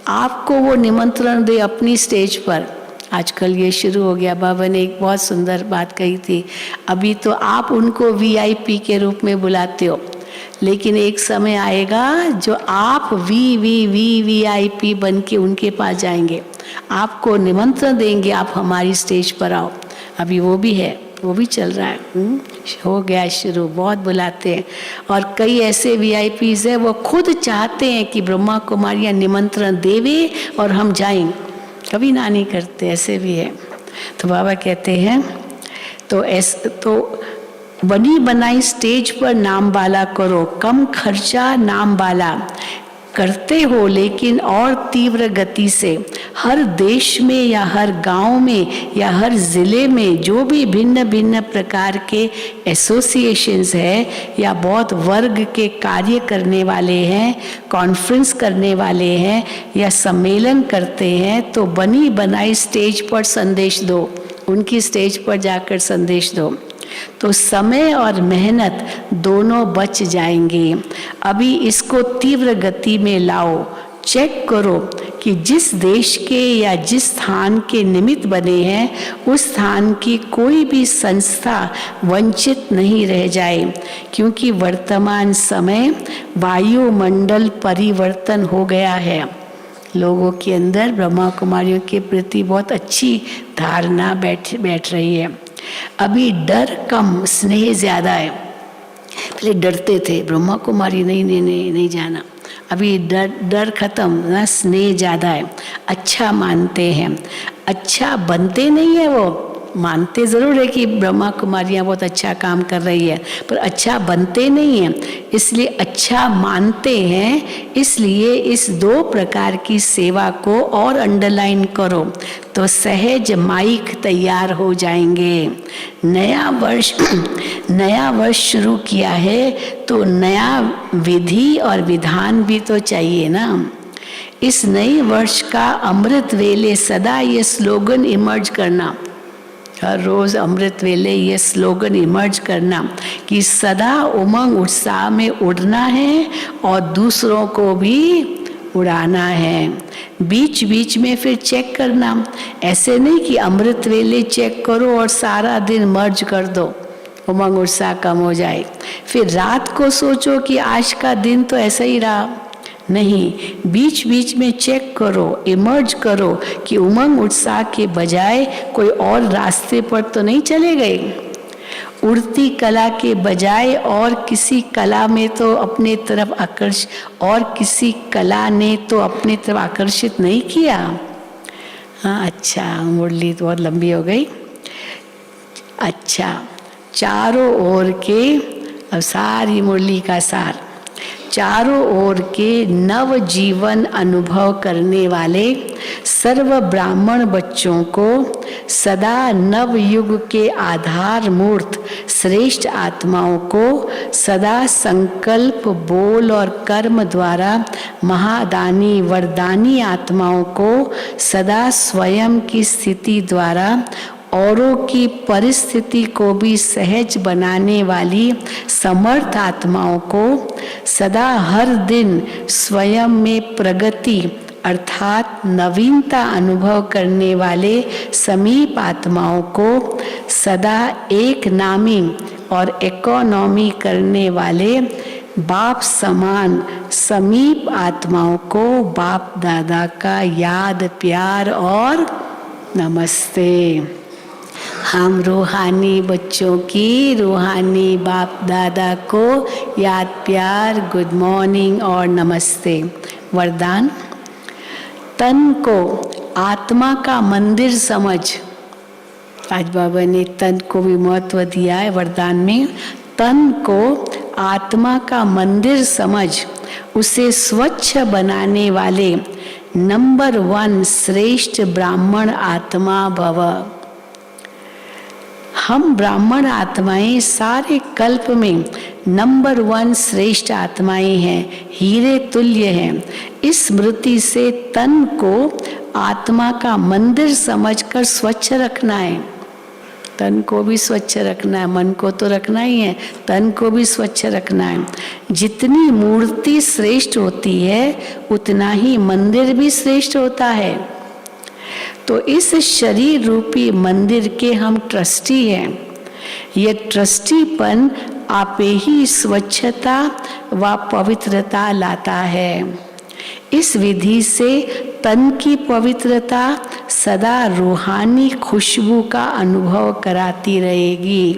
आपको वो निमंत्रण दे अपनी स्टेज पर। आजकल ये शुरू हो गया। बाबा ने एक बहुत सुंदर बात कही थी, अभी तो आप उनको वीआईपी के रूप में बुलाते हो, लेकिन एक समय आएगा जो आप वीआईपी बन के उनके पास जाएंगे, आपको निमंत्रण देंगे, आप हमारी स्टेज पर आओ। अभी वो भी है, वो भी चल रहा है, हो गया शुरू, बहुत बुलाते हैं। और कई ऐसे वीआईपीज है वो खुद चाहते हैं कि ब्रह्मा कुमारियाँ निमंत्रण देवे और हम जाएं, कभी ना नहीं करते, ऐसे भी है। तो बाबा कहते हैं तो बनी बनाई स्टेज पर नाम वाला करो, कम खर्चा नाम वाला करते हो, लेकिन और तीव्र गति से। हर देश में या हर गांव में या हर जिले में जो भी भिन्न भिन्न प्रकार के एसोसिएशंस है या बहुत वर्ग के कार्य करने वाले हैं, कॉन्फ्रेंस करने वाले हैं या सम्मेलन करते हैं, तो बनी बनाई स्टेज पर संदेश दो, उनकी स्टेज पर जाकर संदेश दो। तो समय और मेहनत दोनों बच जाएंगे। अभी इसको तीव्र गति में लाओ, चेक करो कि जिस देश के या जिस स्थान के निमित्त बने हैं उस स्थान की कोई भी संस्था वंचित नहीं रह जाए, क्योंकि वर्तमान समय वायुमंडल परिवर्तन हो गया है। लोगों के अंदर ब्रह्मा कुमारियों के प्रति बहुत अच्छी धारणा बैठ रही है। अभी डर कम, स्नेह ज़्यादा है। पहले डरते थे, ब्रह्मा कुमारी नहीं जाना। अभी डर खत्म ना, स्नेह ज़्यादा है। अच्छा मानते हैं, अच्छा बनते नहीं है। वो मानते ज़रूर है कि ब्रह्मा कुमारियाँ बहुत अच्छा काम कर रही है, पर अच्छा बनते नहीं हैं। इसलिए अच्छा मानते हैं। इसलिए इस 2 प्रकार की सेवा को और अंडरलाइन करो तो सहज माइक तैयार हो जाएंगे। नया वर्ष शुरू किया है तो नया विधि और विधान भी तो चाहिए ना। इस नए वर्ष का अमृत वेले सदा ये स्लोगन इमर्ज करना, हर रोज अमृत वेले ये स्लोगन इमर्ज करना कि सदा उमंग उत्साह में उड़ना है और दूसरों को भी उड़ाना है। बीच बीच में फिर चेक करना, ऐसे नहीं कि अमृत वेले चेक करो और सारा दिन मर्ज कर दो, उमंग उत्साह कम हो जाए। फिर रात को सोचो कि आज का दिन तो ऐसा ही रहा। नहीं, बीच बीच में चेक करो, इमर्ज करो कि उमंग उत्साह के बजाय कोई और रास्ते पर तो नहीं चले गए। उड़ती कला के बजाय और किसी कला में तो अपने तरफ और किसी कला ने तो अपनी तरफ आकर्षित नहीं किया। हाँ, अच्छा, मुरली तो बहुत लंबी हो गई। अच्छा, चारों ओर के, अब सारी मुरली का सार, चारों ओर के नव जीवन अनुभव करने वाले सर्व ब्राह्मण बच्चों को सदा नव युग के आधार मूर्त श्रेष्ठ आत्माओं को सदा संकल्प, बोल और कर्म द्वारा महादानी वरदानी आत्माओं को सदा स्वयं की स्थिति द्वारा औरों की परिस्थिति को भी सहज बनाने वाली समर्थ आत्माओं को सदा हर दिन स्वयं में प्रगति अर्थात नवीनता अनुभव करने वाले समीप आत्माओं को सदा एक नामी और इकोनॉमी करने वाले बाप समान समीप आत्माओं को बाप दादा का याद, प्यार और नमस्ते। हम रूहानी बच्चों की रूहानी बाप दादा को याद, प्यार, गुड मॉर्निंग और नमस्ते। वरदान, तन को आत्मा का मंदिर समझ। आज बाबा ने तन को भी महत्व दिया है वरदान में। तन को आत्मा का मंदिर समझ उसे स्वच्छ बनाने वाले नंबर 1 श्रेष्ठ ब्राह्मण आत्मा भव। हम ब्राह्मण आत्माएं सारे कल्प में नंबर 1 श्रेष्ठ आत्माएं हैं, हीरे तुल्य हैं। इस स्मृति से तन को आत्मा का मंदिर समझकर स्वच्छ रखना है। तन को भी स्वच्छ रखना है, मन को तो रखना ही है, तन को भी स्वच्छ रखना है। जितनी मूर्ति श्रेष्ठ होती है उतना ही मंदिर भी श्रेष्ठ होता है। तो इस शरीर रूपी मंदिर के हम ट्रस्टी हैं। ये ट्रस्टीपन आपे ही स्वच्छता व पवित्रता लाता है। इस विधि से तन की पवित्रता सदा रूहानी खुशबू का अनुभव कराती रहेगी।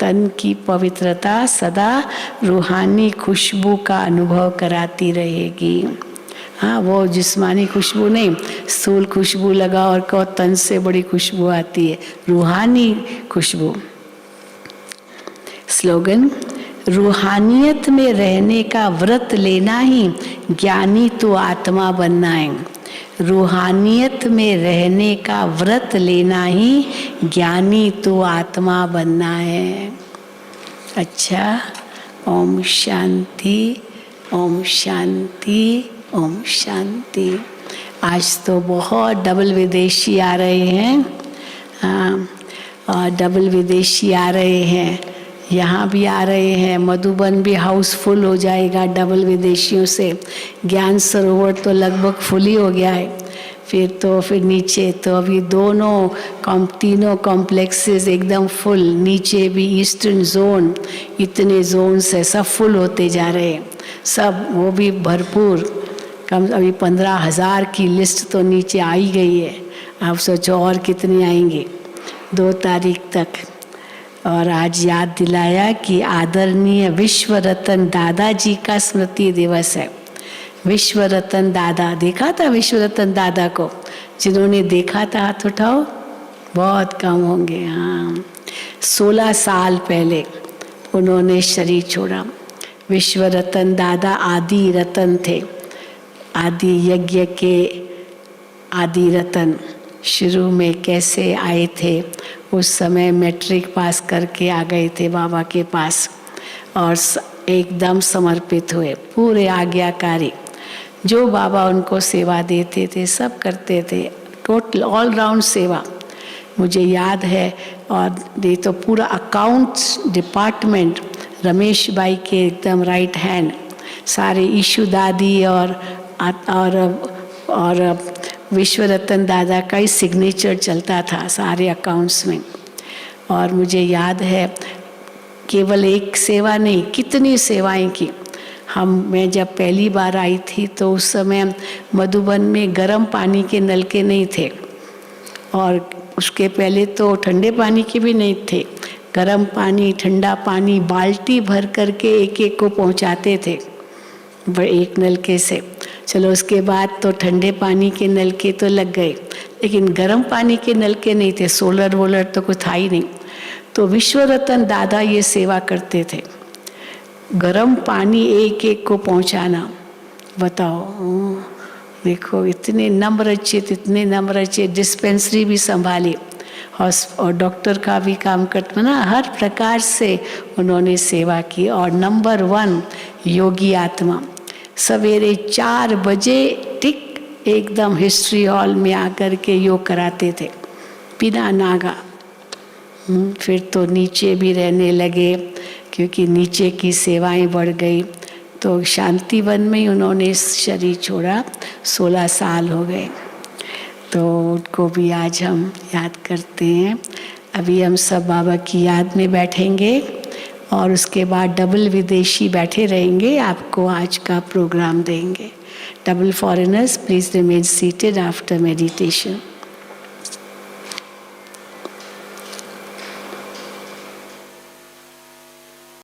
तन की पवित्रता सदा रूहानी खुशबू का अनुभव कराती रहेगी। हाँ, वो जिस्मानी खुशबू नहीं, स्थूल खुशबू लगा और कहो तन से बड़ी खुशबू आती है, रूहानी खुशबू। स्लोगन, रूहानियत में रहने का व्रत लेना ही ज्ञानी तो आत्मा बनना है। रूहानियत में रहने का व्रत लेना ही ज्ञानी तो आत्मा बनना है। अच्छा, ओम शांति, ओम शांति, ओम शांति। आज तो बहुत डबल विदेशी आ रहे हैं। हाँ, और डबल विदेशी आ रहे हैं। यहाँ भी आ रहे हैं, मधुबन भी हाउसफुल हो जाएगा डबल विदेशियों से। ज्ञान सरोवर तो लगभग फुल ही हो गया है। फिर नीचे तो अभी तीनों कॉम्प्लेक्सेस एकदम फुल। नीचे भी ईस्टर्न जोन, इतने जोन्स है, सब फुल होते जा रहे हैं, सब वो भी भरपूर। अभी 15,000 की लिस्ट तो नीचे आई गई है। आप सोचो और कितनी आएंगी 2 तारीख तक। और आज याद दिलाया कि आदरणीय विश्व रतन दादाजी का स्मृति दिवस है। विश्व रतन दादा, देखा था विश्व रतन दादा को? जिन्होंने देखा था हाथ उठाओ, बहुत कम होंगे। हाँ, 16 साल पहले उन्होंने शरीर छोड़ा। विश्व रतन दादा आदि रतन थे, आदि यज्ञ के आदि रतन। शुरू में कैसे आए थे? उस समय मैट्रिक पास करके आ गए थे बाबा के पास और एकदम समर्पित हुए, पूरे आज्ञाकारी। जो बाबा उनको सेवा देते थे सब करते थे, टोटल ऑलराउंड सेवा। मुझे याद है, और ये तो पूरा अकाउंट्स डिपार्टमेंट रमेश भाई के एकदम राइट हैंड, सारे ईशु दादी और विश्व रतन दादा का ही सिग्नेचर चलता था सारे अकाउंट्स में। और मुझे याद है केवल एक सेवा नहीं, कितनी सेवाएं की। मैं जब पहली बार आई थी तो उस समय मधुबन में गर्म पानी के नलके नहीं थे, और उसके पहले तो ठंडे पानी के भी नहीं थे। गर्म पानी, ठंडा पानी बाल्टी भर करके एक एक को पहुंचाते थे एक नलके से। चलो उसके बाद तो ठंडे पानी के नलके तो लग गए, लेकिन गर्म पानी के नलके नहीं थे, सोलर वोलर तो कुछ था ही नहीं। तो विश्व रतन दादा ये सेवा करते थे, गर्म पानी एक एक को पहुंचाना। बताओ, देखो इतने नम्रचित, इतने नम्रचित। डिस्पेंसरी भी संभाली और डॉक्टर का भी काम करते ना, हर प्रकार से उन्होंने सेवा की। और नंबर 1 योगी आत्मा, सवेरे 4 बजे टिक एकदम हिस्ट्री हॉल में आकर के योग कराते थे बिना नागा। फिर तो नीचे भी रहने लगे क्योंकि नीचे की सेवाएं बढ़ गई। तो शांतिवन में ही उन्होंने शरीर छोड़ा, 16 साल हो गए। तो उनको भी आज हम याद करते हैं। अभी हम सब बाबा की याद में बैठेंगे और उसके बाद डबल विदेशी बैठे रहेंगे, आपको आज का प्रोग्राम देंगे। Double foreigners please remain seated after meditation.